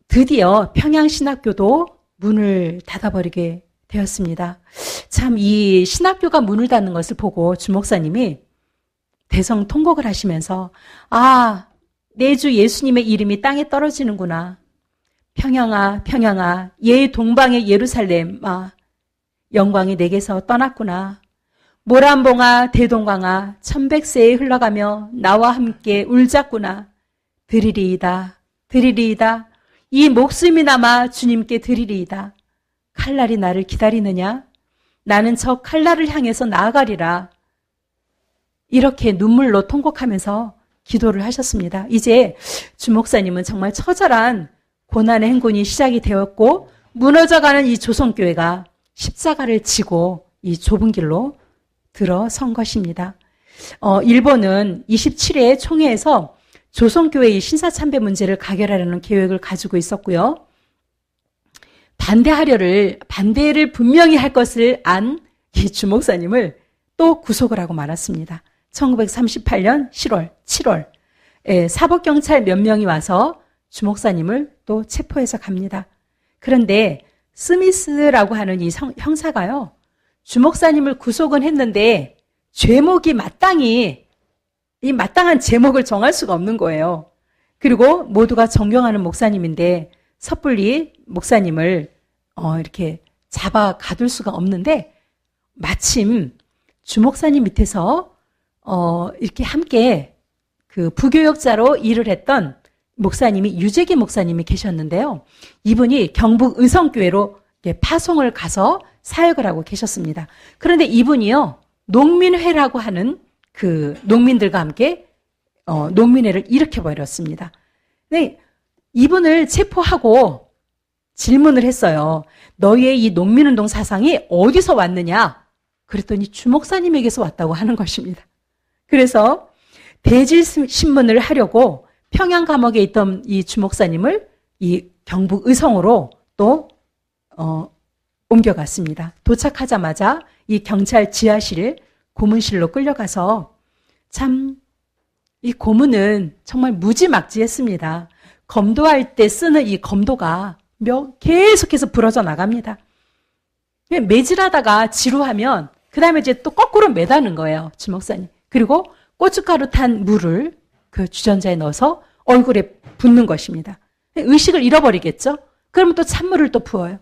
Speaker 1: 드디어 평양신학교도 문을 닫아버리게 되었습니다. 참 이 신학교가 문을 닫는 것을 보고 주목사님이 대성 통곡을 하시면서 내 주 예수님의 이름이 땅에 떨어지는구나. 평양아, 평양아, 동방의 예루살렘, 영광이 내게서 떠났구나. 모란봉아, 대동강아, 천백세에 흘러가며 나와 함께 울자꾸나. 드리리이다, 드리리이다. 이 목숨이 남아 주님께 드리리이다. 칼날이 나를 기다리느냐? 나는 저 칼날을 향해서 나아가리라. 이렇게 눈물로 통곡하면서 기도를 하셨습니다. 이제 주목사님은 정말 처절한 고난의 행군이 시작이 되었고 무너져가는 이 조선교회가 십자가를 지고 이 좁은 길로 들어선 것입니다. 일본은 27회 총회에서 조선교회의 신사참배 문제를 가결하려는 계획을 가지고 있었고요. 반대를 분명히 할 것을 안 이 주목사님을 또 구속을 하고 말았습니다. 1938년 7월 사법경찰 몇 명이 와서 주목사님을 또 체포해서 갑니다. 그런데 스미스라고 하는 이 형사가요, 주목사님을 구속은 했는데 죄목이 마땅한 제목을 정할 수가 없는 거예요. 그리고 모두가 존경하는 목사님인데 섣불리 목사님을 이렇게 잡아 가둘 수가 없는데 마침 주목사님 밑에서 이렇게 함께 그 부교역자로 일을 했던 목사님이 유재기 목사님이 계셨는데요. 이분이 경북 의성교회로 파송을 가서 사역을 하고 계셨습니다. 그런데 이분이요, 농민회라고 하는 그 농민들과 함께 농민회를 일으켜버렸습니다. 네, 이분을 체포하고 질문을 했어요. 너희의 이 농민운동 사상이 어디서 왔느냐? 그랬더니 주목사님에게서 왔다고 하는 것입니다. 그래서 대질신문을 하려고 평양 감옥에 있던 이 주목사님을 이 경북 의성으로 또 옮겨갔습니다. 도착하자마자 이 경찰 지하실 고문실로 끌려가서 참 이 고문은 정말 무지막지했습니다. 검도할 때 쓰는 이 검도가 계속해서 부러져 나갑니다. 매질하다가 지루하면 그 다음에 이제 또 거꾸로 매다는 거예요. 주목사님. 그리고 고춧가루 탄 물을 그 주전자에 넣어서 얼굴에 붓는 것입니다. 의식을 잃어버리겠죠? 그러면 또 찬물을 또 부어요.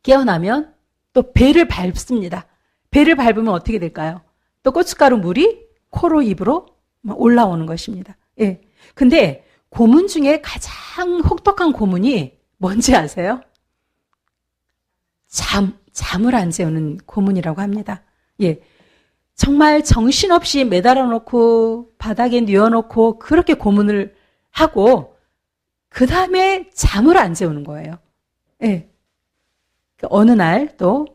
Speaker 1: 깨어나면 또 배를 밟습니다. 배를 밟으면 어떻게 될까요? 또 고춧가루 물이 코로 입으로 올라오는 것입니다. 예. 근데 고문 중에 가장 혹독한 고문이 뭔지 아세요? 잠을 안 재우는 고문이라고 합니다. 예. 정말 정신없이 매달아 놓고 바닥에 뉘어놓고 그렇게 고문을 하고 그 다음에 잠을 안 재우는 거예요. 예. 어느 날 또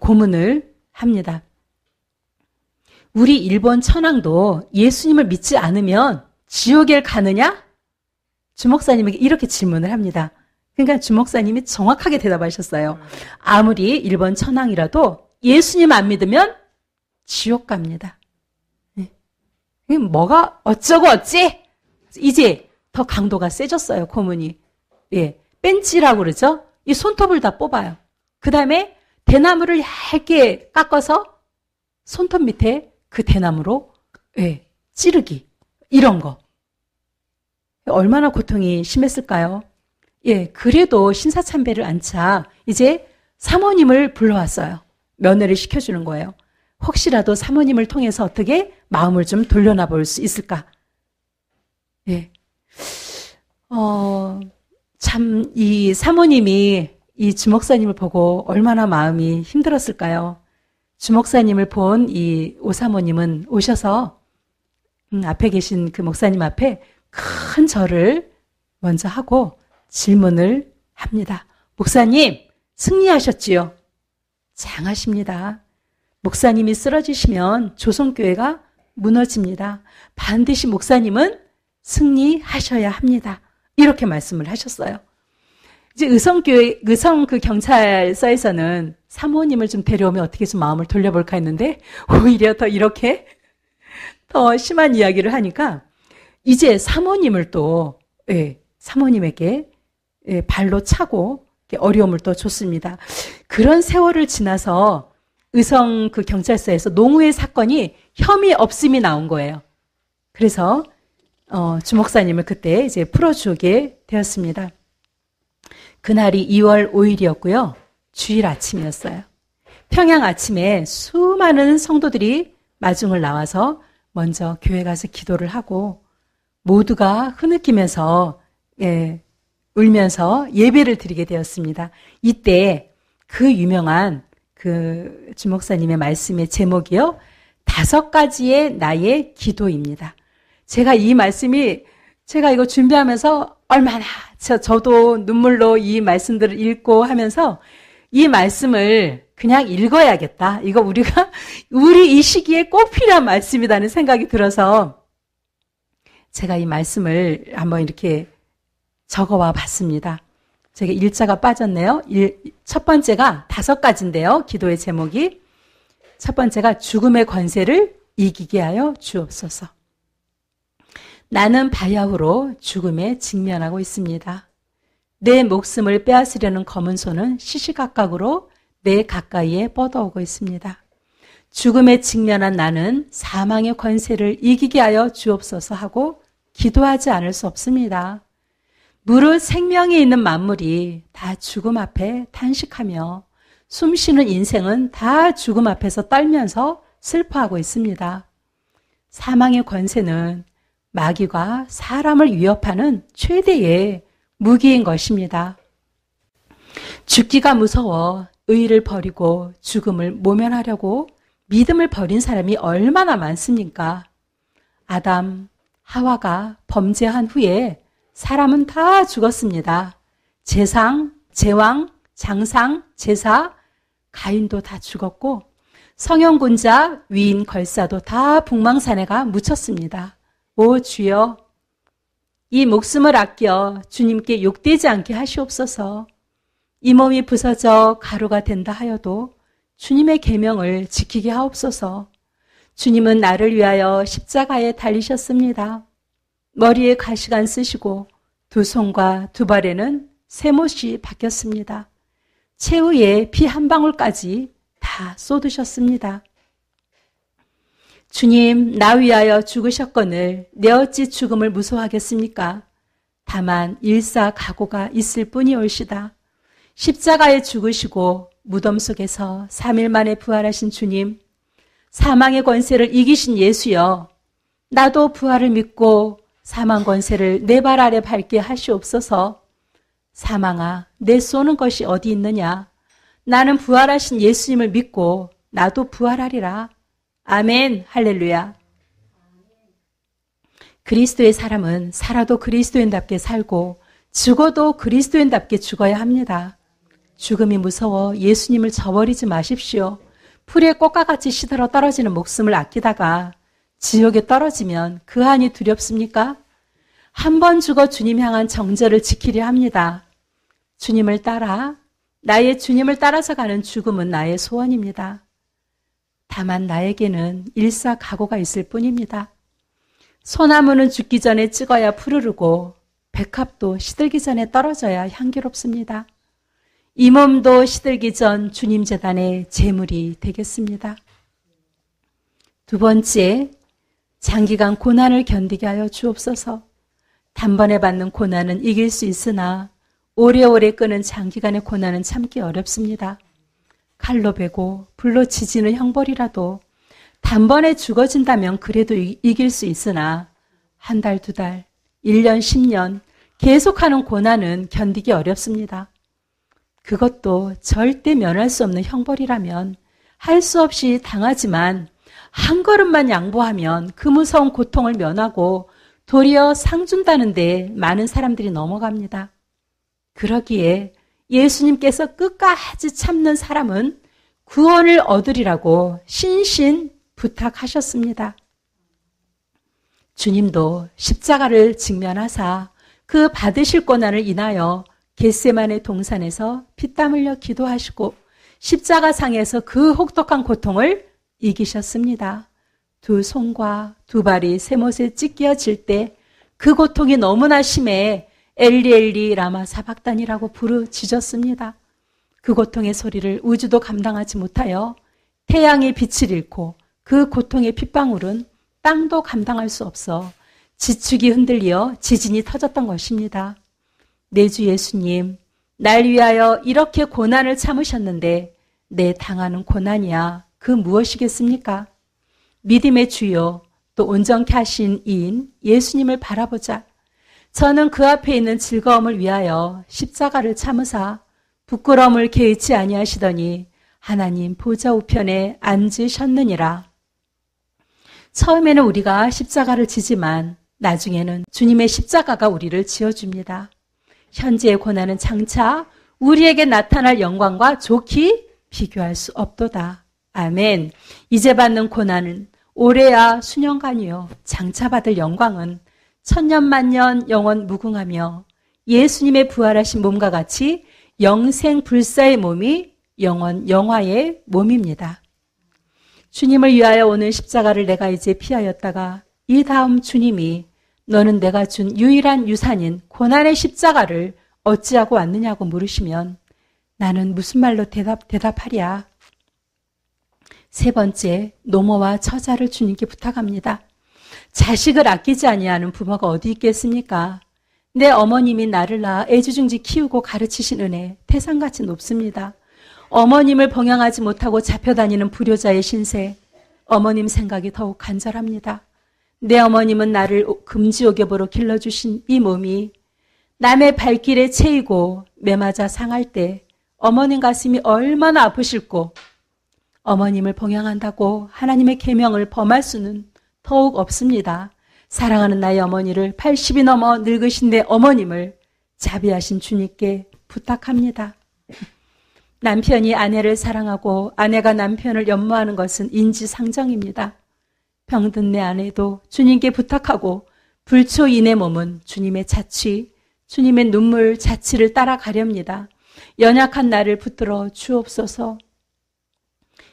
Speaker 1: 고문을 합니다. 우리 일본 천황도 예수님을 믿지 않으면 지옥에 가느냐? 주목사님에게 이렇게 질문을 합니다. 그러니까 주목사님이 정확하게 대답하셨어요. 아무리 일본 천황이라도 예수님 안 믿으면 지옥 갑니다. 뭐가 어쩌고 어찌? 이제 더 강도가 세졌어요, 고문이. 예, 벤치라고 그러죠? 이 손톱을 다 뽑아요. 그 다음에 대나무를 얇게 깎아서 손톱 밑에 그 대나무로 찌르기. 이런 거. 얼마나 고통이 심했을까요? 예, 그래도 신사참배를 안자 이제 사모님을 불러왔어요. 면회를 시켜주는 거예요. 혹시라도 사모님을 통해서 어떻게 마음을 좀 돌려놔 볼 수 있을까? 예. 참, 이 사모님이 이 주목사님을 보고 얼마나 마음이 힘들었을까요? 주목사님을 본 이 오사모님은 오셔서 앞에 계신 그 목사님 앞에 큰 절을 먼저 하고 질문을 합니다. 목사님, 승리하셨지요? 장하십니다. 목사님이 쓰러지시면 조선교회가 무너집니다. 반드시 목사님은 승리하셔야 합니다. 이렇게 말씀을 하셨어요. 이제 의성 그 경찰서에서는 사모님을 좀 데려오면 어떻게 좀 마음을 돌려볼까 했는데 오히려 더 이렇게 더 심한 이야기를 하니까 이제 사모님을 또 사모님에게 발로 차고 어려움을 또 줬습니다. 그런 세월을 지나서 의성 그 경찰서에서 농우회 사건이 혐의 없음이 나온 거예요. 그래서 주목사님을 그때 이제 풀어주게 되었습니다. 그날이 2월 5일이었고요. 주일 아침이었어요. 평양 아침에 수많은 성도들이 마중을 나와서 먼저 교회 가서 기도를 하고 모두가 흐느끼면서 울면서 예배를 드리게 되었습니다. 이때 그 유명한 그 주목사님의 말씀의 제목이요. 5가지의 나의 기도입니다. 제가 이거 준비하면서 얼마나 저도 눈물로 이 말씀들을 읽고 하면서 이 말씀을 그냥 읽어야겠다. 이거 우리 이 시기에 꼭 필요한 말씀이라는 생각이 들어서 제가 이 말씀을 한번 이렇게 적어와 봤습니다. 제가 일자가 빠졌네요. 첫 번째가 5가지인데요. 기도의 제목이. 첫 번째가 죽음의 권세를 이기게 하여 주옵소서. 나는 바야흐로 죽음에 직면하고 있습니다. 내 목숨을 빼앗으려는 검은 손은 시시각각으로 내 가까이에 뻗어오고 있습니다. 죽음에 직면한 나는 사망의 권세를 이기게 하여 주옵소서 하고 기도하지 않을 수 없습니다. 무릇 생명이 있는 만물이 다 죽음 앞에 탄식하며 숨쉬는 인생은 다 죽음 앞에서 떨면서 슬퍼하고 있습니다. 사망의 권세는 마귀가 사람을 위협하는 최대의 무기인 것입니다. 죽기가 무서워 의를 버리고 죽음을 모면하려고 믿음을 버린 사람이 얼마나 많습니까? 아담, 하와가 범죄한 후에 사람은 다 죽었습니다. 재상, 제왕, 장상, 제사, 가인도 다 죽었고 성형군자, 위인, 걸사도 다 북망산에가 묻혔습니다. 오 주여, 이 목숨을 아껴 주님께 욕되지 않게 하시옵소서. 이 몸이 부서져 가루가 된다 하여도 주님의 계명을 지키게 하옵소서. 주님은 나를 위하여 십자가에 달리셨습니다. 머리에 가시관 쓰시고 두 손과 두 발에는 쇠못이 박혔습니다. 최후의 피 한 방울까지 다 쏟으셨습니다. 주님, 나 위하여 죽으셨거늘 내 어찌 죽음을 무서워하겠습니까? 다만 일사각오가 있을 뿐이올시다. 십자가에 죽으시고 무덤 속에서 3일 만에 부활하신 주님, 사망의 권세를 이기신 예수여, 나도 부활을 믿고 사망 권세를 내 발 아래 밟게 하시옵소서. 사망아, 내 쏘는 것이 어디 있느냐? 나는 부활하신 예수님을 믿고 나도 부활하리라. 아멘, 할렐루야. 그리스도의 사람은 살아도 그리스도인답게 살고 죽어도 그리스도인답게 죽어야 합니다. 죽음이 무서워 예수님을 저버리지 마십시오. 풀의 꽃과 같이 시들어 떨어지는 목숨을 아끼다가 지옥에 떨어지면 그 한이 두렵습니까? 한 번 죽어 주님 향한 정절을 지키려 합니다. 주님을 따라, 나의 주님을 따라서 가는 죽음은 나의 소원입니다. 다만 나에게는 일사각오가 있을 뿐입니다. 소나무는 죽기 전에 찍어야 푸르르고 백합도 시들기 전에 떨어져야 향기롭습니다. 이 몸도 시들기 전 주님 제단의 제물이 되겠습니다. 두 번째, 장기간 고난을 견디게 하여 주옵소서. 단번에 받는 고난은 이길 수 있으나 오래오래 끄는 장기간의 고난은 참기 어렵습니다. 칼로 베고 불로 지지는 형벌이라도 단번에 죽어진다면 그래도 이길 수 있으나 한 달, 두 달, 1년, 10년 계속하는 고난은 견디기 어렵습니다. 그것도 절대 면할 수 없는 형벌이라면 할 수 없이 당하지만 한 걸음만 양보하면 그 무서운 고통을 면하고 도리어 상 준다는데 많은 사람들이 넘어갑니다. 그러기에 예수님께서 끝까지 참는 사람은 구원을 얻으리라고 신신 부탁하셨습니다. 주님도 십자가를 직면하사 그 받으실 고난을 인하여 겟세마네 동산에서 피땀 흘려 기도하시고 십자가상에서 그 혹독한 고통을 이기셨습니다. 두 손과 두 발이 쇠못에 찢겨질 때 그 고통이 너무나 심해 엘리 엘리 라마 사박단이라고 부르짖었습니다. 그 고통의 소리를 우주도 감당하지 못하여 태양의 빛을 잃고 그 고통의 핏방울은 땅도 감당할 수 없어 지축이 흔들려 지진이 터졌던 것입니다. 내 주 예수님, 날 위하여 이렇게 고난을 참으셨는데 내 당하는 고난이야 그 무엇이겠습니까? 믿음의 주요 또 온전케 하신 이인 예수님을 바라보자. 저는 그 앞에 있는 즐거움을 위하여 십자가를 참으사 부끄러움을 개의치 아니하시더니 하나님 보좌 우편에 앉으셨느니라. 처음에는 우리가 십자가를 지지만 나중에는 주님의 십자가가 우리를 지어줍니다. 현재의 고난은 장차 우리에게 나타날 영광과 좋게 비교할 수 없도다. 아멘. 이제 받는 고난은 올해야 수년간이요. 장차 받을 영광은 천년만년 영원 무궁하며 예수님의 부활하신 몸과 같이 영생불사의 몸이 영원 영화의 몸입니다. 주님을 위하여 오는 십자가를 내가 이제 피하였다가 이 다음 주님이 너는 내가 준 유일한 유산인 고난의 십자가를 어찌하고 왔느냐고 물으시면 나는 무슨 말로 대답하랴. 세 번째, 노모와 처자를 주님께 부탁합니다. 자식을 아끼지 아니하는 부모가 어디 있겠습니까? 내 어머님이 나를 낳아 애지중지 키우고 가르치신 은혜 태산같이 높습니다. 어머님을 봉양하지 못하고 잡혀다니는 불효자의 신세, 어머님 생각이 더욱 간절합니다. 내 어머님은 나를 금지옥엽으로 길러주신 이 몸이 남의 발길에 채이고 매맞아 상할 때 어머님 가슴이 얼마나 아프실꼬. 어머님을 봉양한다고 하나님의 계명을 범할 수는 더욱 없습니다. 사랑하는 나의 어머니를 80이 넘어 늙으신 내 어머님을 자비하신 주님께 부탁합니다. 남편이 아내를 사랑하고 아내가 남편을 연모하는 것은 인지상정입니다. 병든 내 아내도 주님께 부탁하고 불초인의 몸은 주님의 자취, 주님의 눈물 자취를 따라가렵니다. 연약한 나를 붙들어 주옵소서.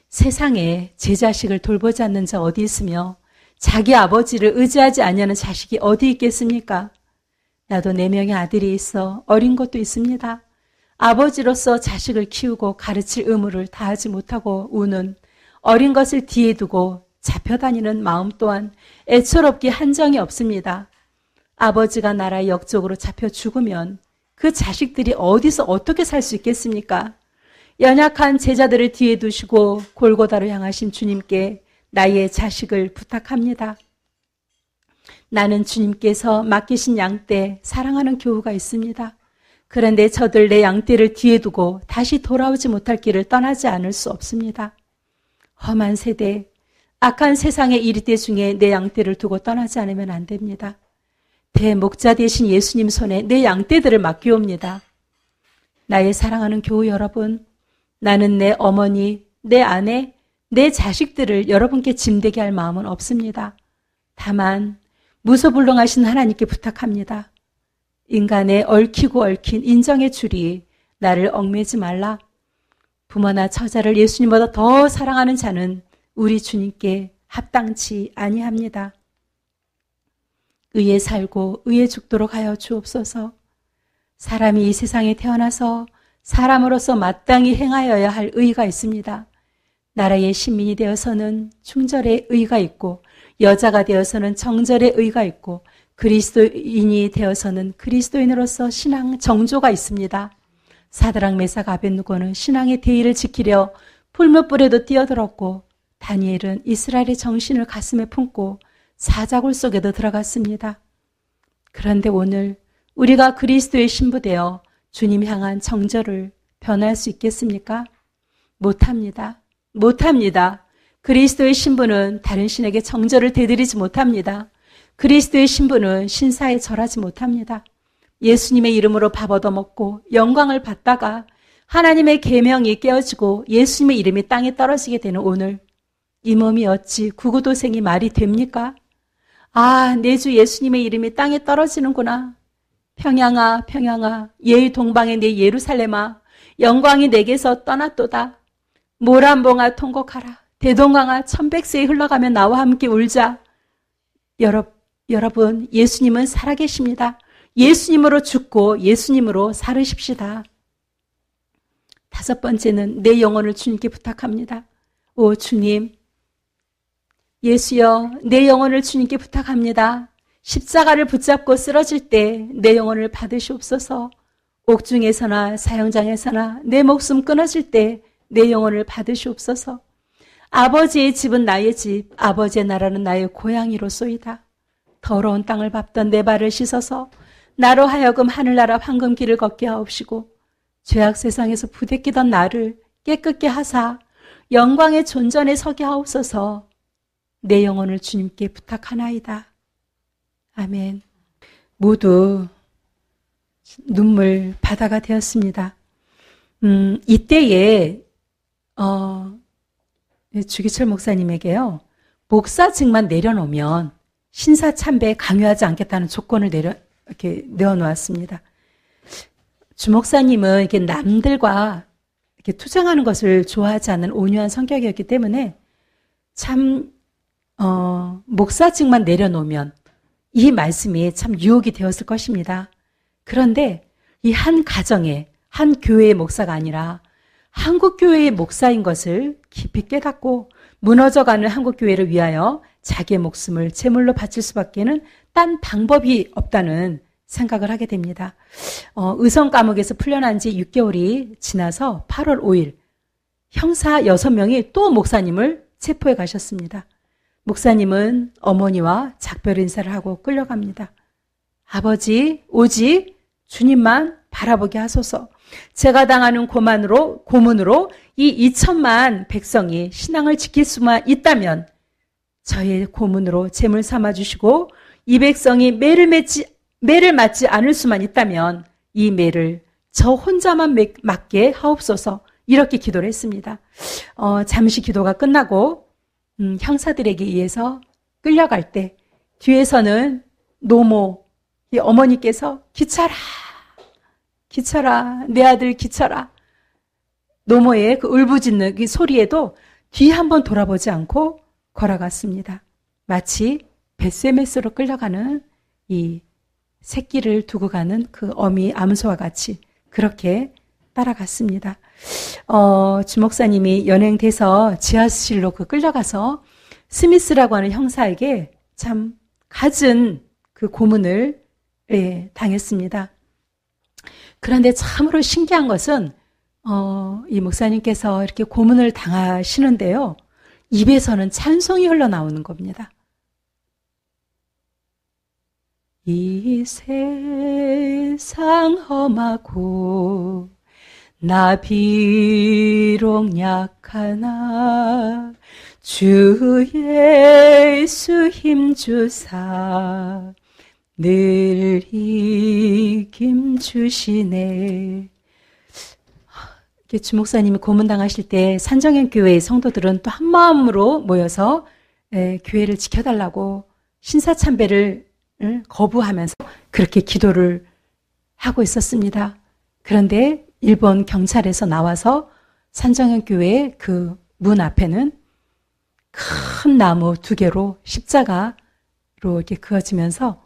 Speaker 1: 세상에 제 자식을 돌보지 않는 자 어디 있으며 자기 아버지를 의지하지 않냐는 자식이 어디 있겠습니까? 나도 4명의 아들이 있어 어린 것도 있습니다. 아버지로서 자식을 키우고 가르칠 의무를 다하지 못하고 우는 어린 것을 뒤에 두고 잡혀다니는 마음 또한 애처롭기 한정이 없습니다. 아버지가 나라의 역적으로 잡혀 죽으면 그 자식들이 어디서 어떻게 살 수 있겠습니까? 연약한 제자들을 뒤에 두시고 골고다로 향하신 주님께 나의 자식을 부탁합니다. 나는 주님께서 맡기신 양떼 사랑하는 교우가 있습니다. 그런데 저들 내 양떼를 뒤에 두고 다시 돌아오지 못할 길을 떠나지 않을 수 없습니다. 험한 세대, 악한 세상의 이리떼 중에 내 양떼를 두고 떠나지 않으면 안 됩니다. 대목자 되신 예수님 손에 내 양떼들을 맡기옵니다. 나의 사랑하는 교우 여러분, 나는 내 어머니, 내 아내, 내 자식들을 여러분께 짐되게 할 마음은 없습니다. 다만 무소불능하신 하나님께 부탁합니다. 인간의 얽히고 얽힌 인정의 줄이 나를 얽매지 말라. 부모나 처자를 예수님보다 더 사랑하는 자는 우리 주님께 합당치 아니합니다. 의에 살고 의에 죽도록 하여 주옵소서. 사람이 이 세상에 태어나서 사람으로서 마땅히 행하여야 할 의가 있습니다. 나라의 시민이 되어서는 충절의 의가 있고 여자가 되어서는 정절의 의가 있고 그리스도인이 되어서는 그리스도인으로서 신앙 정조가 있습니다. 사드락 메삭 아벳느고는 신앙의 대의를 지키려 풀무불에도 뛰어들었고 다니엘은 이스라엘의 정신을 가슴에 품고 사자굴 속에도 들어갔습니다. 그런데 오늘 우리가 그리스도의 신부되어 주님 향한 정절을 변할 수 있겠습니까? 못합니다. 못합니다. 그리스도의 신부는 다른 신에게 정절을 되드리지 못합니다. 그리스도의 신부는 신사에 절하지 못합니다. 예수님의 이름으로 밥 얻어먹고 영광을 받다가 하나님의 계명이 깨어지고 예수님의 이름이 땅에 떨어지게 되는 오늘, 이 몸이 어찌 구구도생이 말이 됩니까? 아, 내 주 예수님의 이름이 땅에 떨어지는구나. 평양아, 평양아, 예의 동방의 내 예루살렘아, 영광이 내게서 떠났도다. 모란봉아 통곡하라. 대동강아 천백세에 흘러가며 나와 함께 울자. 여러분, 예수님은 살아계십니다. 예수님으로 죽고 예수님으로 살으십시다. 5번째는 내 영혼을 주님께 부탁합니다. 오 주님, 예수여, 내 영혼을 주님께 부탁합니다. 십자가를 붙잡고 쓰러질 때 내 영혼을 받으시옵소서. 옥중에서나 사형장에서나 내 목숨 끊어질 때 내 영혼을 받으시옵소서. 아버지의 집은 나의 집, 아버지의 나라는 나의 고향이로소이다. 더러운 땅을 밟던 내 발을 씻어서 나로 하여금 하늘나라 황금길을 걷게 하옵시고 죄악 세상에서 부대끼던 나를 깨끗게 하사 영광의 존전에 서게 하옵소서. 내 영혼을 주님께 부탁하나이다. 아멘. 모두 눈물 바다가 되었습니다. 이때에 주기철 목사님에게요, 목사직만 내려놓으면 신사참배에 강요하지 않겠다는 조건을 이렇게 내어놓았습니다. 주 목사님은 이렇게 남들과 이렇게 투쟁하는 것을 좋아하지 않는 온유한 성격이었기 때문에 참 목사직만 내려놓으면 이 말씀이 참 유혹이 되었을 것입니다. 그런데 이 한 가정의 한 교회의 목사가 아니라 한국교회의 목사인 것을 깊이 깨닫고 무너져가는 한국교회를 위하여 자기의 목숨을 제물로 바칠 수밖에는 딴 방법이 없다는 생각을 하게 됩니다. 의성 감옥에서 풀려난 지 6개월이 지나서 8월 5일 형사 6명이 또 목사님을 체포해 가셨습니다. 목사님은 어머니와 작별 인사를 하고 끌려갑니다. 아버지, 오직 주님만 바라보게 하소서. 제가 당하는 고문으로 이 2천만 백성이 신앙을 지킬 수만 있다면 저의 고문으로 제물 삼아주시고 이 백성이 매를 맞지 않을 수만 있다면 이 매를 저 혼자만 맞게 하옵소서. 이렇게 기도를 했습니다. 잠시 기도가 끝나고 형사들에게 의해서 끌려갈 때 뒤에서는 노모 이 어머니께서 기철아, 기철아, 내 아들 기철아. 노모의 그 울부짖는 그 소리에도 뒤 한번 돌아보지 않고 걸어갔습니다. 마치 벳세메스로 끌려가는 이 새끼를 두고 가는 그 어미 암소와 같이 그렇게 따라갔습니다. 주목사님이 연행돼서 지하실로 그 끌려가서 스미스라고 하는 형사에게 참 갖은 그 고문을 당했습니다. 그런데 참으로 신기한 것은 이 목사님께서 이렇게 고문을 당하시는데요. 입에서는 찬송이 흘러나오는 겁니다. 이 세상 험하고 나 비록 약하나 주 예수 힘주사 늘 이김 주시네. 주목사님이 고문당하실 때 산정현 교회의 성도들은 또 한마음으로 모여서 교회를 지켜달라고 신사참배를 거부하면서 그렇게 기도를 하고 있었습니다. 그런데 일본 경찰에서 나와서 산정현 교회 그 문 앞에는 큰 나무 2개로 십자가로 이렇게 그어지면서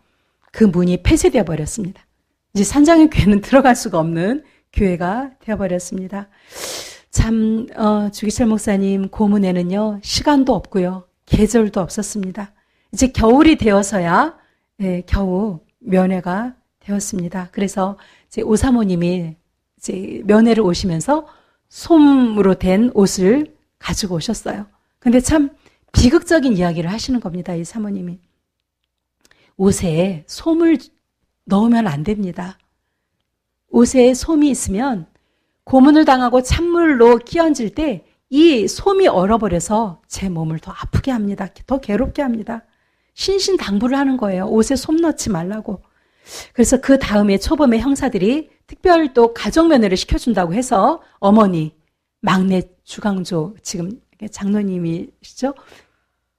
Speaker 1: 그 문이 폐쇄되어 버렸습니다. 이제 산정현 교회는 들어갈 수가 없는 교회가 되어버렸습니다. 참 주기철 목사님 고문에는요 시간도 없고요 계절도 없었습니다. 이제 겨울이 되어서야 겨우 면회가 되었습니다. 그래서 이제 오사모님이 이제 면회를 오시면서 솜으로 된 옷을 가지고 오셨어요. 근데 참 비극적인 이야기를 하시는 겁니다. 이 사모님이 옷에 솜을 넣으면 안 됩니다. 옷에 솜이 있으면 고문을 당하고 찬물로 끼얹을 때 이 솜이 얼어버려서 제 몸을 더 아프게 합니다. 더 괴롭게 합니다. 신신당부를 하는 거예요. 옷에 솜 넣지 말라고. 그래서 그 다음에 초범의 형사들이 특별 또 가족면회를 시켜준다고 해서 어머니, 막내 주강조, 지금 장로님이시죠?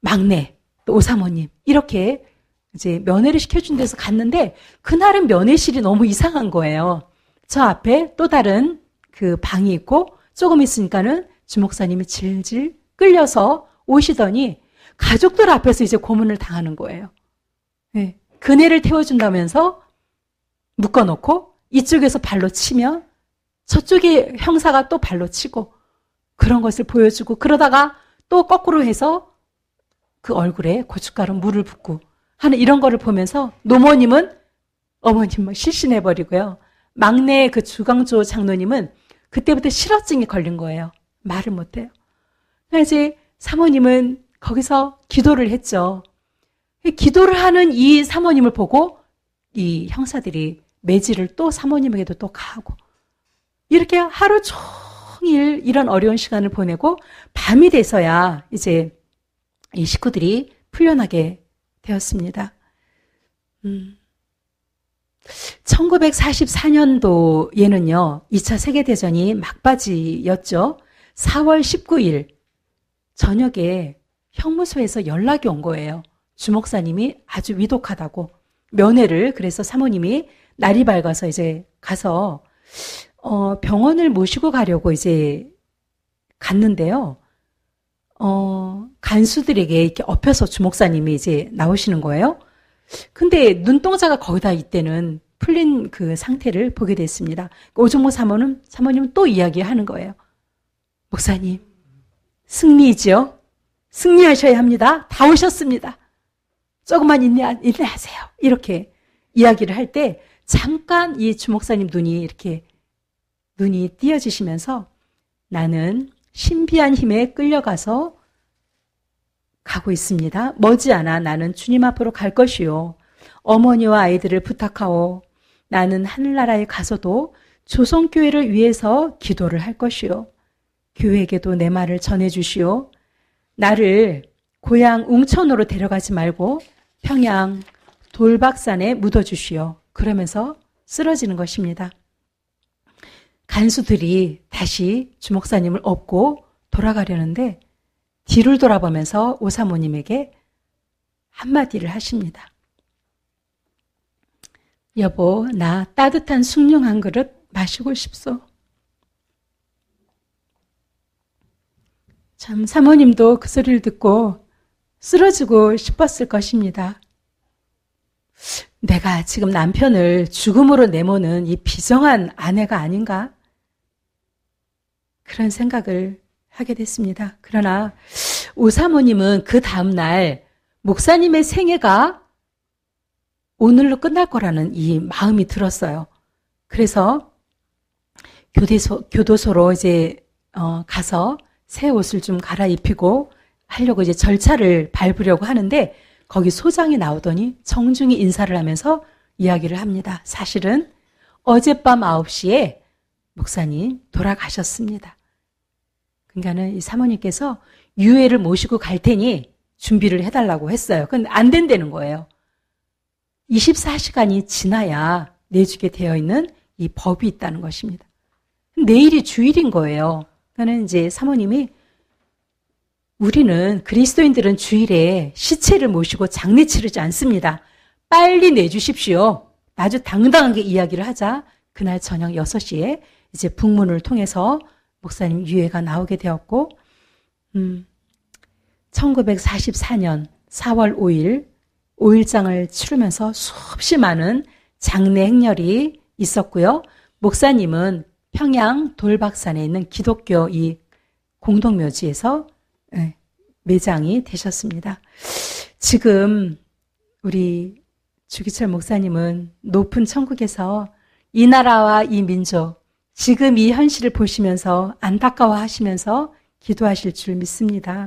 Speaker 1: 막내, 또 오사모님 이렇게 이제 면회를 시켜준 데서 갔는데 그날은 면회실이 너무 이상한 거예요. 저 앞에 또 다른 그 방이 있고 조금 있으니까는 주목사님이 질질 끌려서 오시더니 가족들 앞에서 이제 고문을 당하는 거예요. 네. 그네를 태워준다면서 묶어놓고 이쪽에서 발로 치면 저쪽에 형사가 또 발로 치고 그런 것을 보여주고 그러다가 또 거꾸로 해서 그 얼굴에 고춧가루 물을 붓고 하는 이런 거를 보면서 노모님은 어머님 막 실신해버리고요. 막내 그 주강조 장로님은 그때부터 실어증이 걸린 거예요. 말을 못해요. 그래서 이제 사모님은 거기서 기도를 했죠. 기도를 하는 이 사모님을 보고 이 형사들이 매질을 또 사모님에게도 또 가하고 이렇게 하루 종일 이런 어려운 시간을 보내고 밤이 돼서야 이제 이 식구들이 풀려나게 되었습니다. 1944년도에는요, 2차 세계대전이 막바지였죠. 4월 19일 저녁에 형무소에서 연락이 온 거예요. 주목사님이 아주 위독하다고 면회를 그래서 사모님이 날이 밝아서 이제 가서 병원을 모시고 가려고 이제 갔는데요. 간수들에게 이렇게 엎혀서 주목사님이 이제 나오시는 거예요. 근데 눈동자가 거의 다 이때는 풀린 그 상태를 보게 됐습니다. 오종모 사모님은 또 이야기하는 거예요. 목사님, 승리이죠? 승리하셔야 합니다. 다 오셨습니다. 조금만 인내하세요. 이렇게 이야기를 할 때 잠깐 이 주목사님 눈이 띄어지시면서 나는 신비한 힘에 끌려가서 가고 있습니다. 머지않아 나는 주님 앞으로 갈 것이요. 어머니와 아이들을 부탁하오. 나는 하늘나라에 가서도 조선교회를 위해서 기도를 할 것이요. 교회에게도 내 말을 전해주시오. 나를 고향 웅천으로 데려가지 말고 평양 돌박산에 묻어주시오. 그러면서 쓰러지는 것입니다. 간수들이 다시 주목사님을 업고 돌아가려는데 뒤를 돌아보면서 오사모님에게 한마디를 하십니다. 여보, 나 따뜻한 숭늉 한 그릇 마시고 싶소. 참 사모님도 그 소리를 듣고 쓰러지고 싶었을 것입니다. 내가 지금 남편을 죽음으로 내모는 이 비정한 아내가 아닌가? 그런 생각을 하게 됐습니다. 그러나 오사모님은 그 다음날 목사님의 생애가 오늘로 끝날 거라는 이 마음이 들었어요. 그래서 교도소로 이제 가서 새 옷을 좀 갈아입히고 하려고 이제 절차를 밟으려고 하는데 거기 소장이 나오더니 정중히 인사를 하면서 이야기를 합니다. 사실은 어젯밤 9시에 목사님 돌아가셨습니다. 그러니까는 이 사모님께서 유해를 모시고 갈 테니 준비를 해달라고 했어요. 근데 안 된다는 거예요. 24시간이 지나야 내주게 되어 있는 이 법이 있다는 것입니다. 내일이 주일인 거예요. 그러니까 이제 사모님이 우리는 그리스도인들은 주일에 시체를 모시고 장례 치르지 않습니다. 빨리 내주십시오. 아주 당당하게 이야기를 하자 그날 저녁 6시에 이제 북문을 통해서 목사님 유해가 나오게 되었고 1944년 4월 5일 5일장을 치르면서 수없이 많은 장례 행렬이 있었고요. 목사님은 평양 돌박산에 있는 기독교 이 공동묘지에서 매장이 되셨습니다. 지금 우리 주기철 목사님은 높은 천국에서 이 나라와 이 민족, 지금 이 현실을 보시면서 안타까워하시면서 기도하실 줄 믿습니다.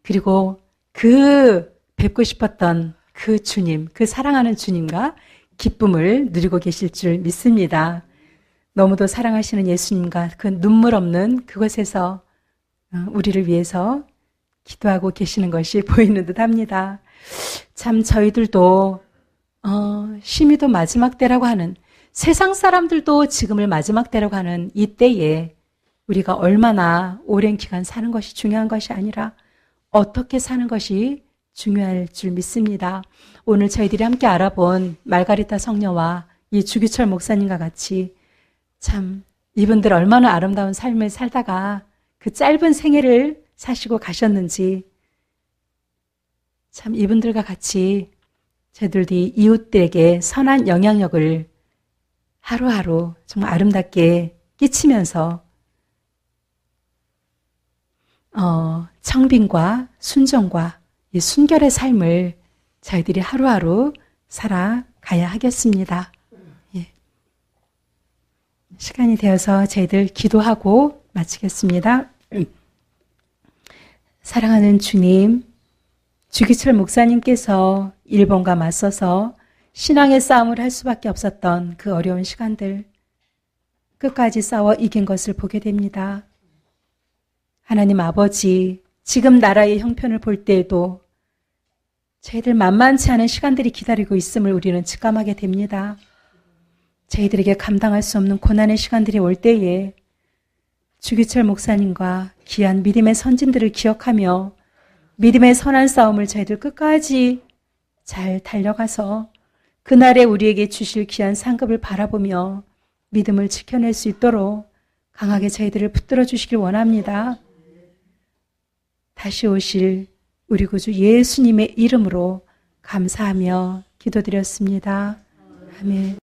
Speaker 1: 그리고 그 뵙고 싶었던 그 주님, 그 사랑하는 주님과 기쁨을 누리고 계실 줄 믿습니다. 너무도 사랑하시는 예수님과 그 눈물 없는 그곳에서 우리를 위해서 기도하고 계시는 것이 보이는 듯 합니다. 참 저희들도 심히도 마지막 때라고 하는 세상 사람들도 지금을 마지막 때라고 하는 이때에 우리가 얼마나 오랜 기간 사는 것이 중요한 것이 아니라 어떻게 사는 것이 중요할 줄 믿습니다. 오늘 저희들이 함께 알아본 말가리타 성녀와 이 주기철 목사님과 같이 참 이분들 얼마나 아름다운 삶을 살다가 그 짧은 생애를 사시고 가셨는지 참 이분들과 같이 저희들이 이웃들에게 선한 영향력을 하루하루 정말 아름답게 끼치면서 청빙과 순종과 이 순결의 삶을 저희들이 하루하루 살아가야 하겠습니다. 예. 시간이 되어서 저희들 기도하고 마치겠습니다. 사랑하는 주님, 주기철 목사님께서 일본과 맞서서 신앙의 싸움을 할 수밖에 없었던 그 어려운 시간들, 끝까지 싸워 이긴 것을 보게 됩니다. 하나님 아버지, 지금 나라의 형편을 볼 때에도 저희들 만만치 않은 시간들이 기다리고 있음을 우리는 직감하게 됩니다. 저희들에게 감당할 수 없는 고난의 시간들이 올 때에 주기철 목사님과 귀한 믿음의 선진들을 기억하며 믿음의 선한 싸움을 저희들 끝까지 잘 달려가서 그날에 우리에게 주실 귀한 상급을 바라보며 믿음을 지켜낼 수 있도록 강하게 저희들을 붙들어 주시길 원합니다. 다시 오실 우리 구주 예수님의 이름으로 감사하며 기도드렸습니다. 아멘.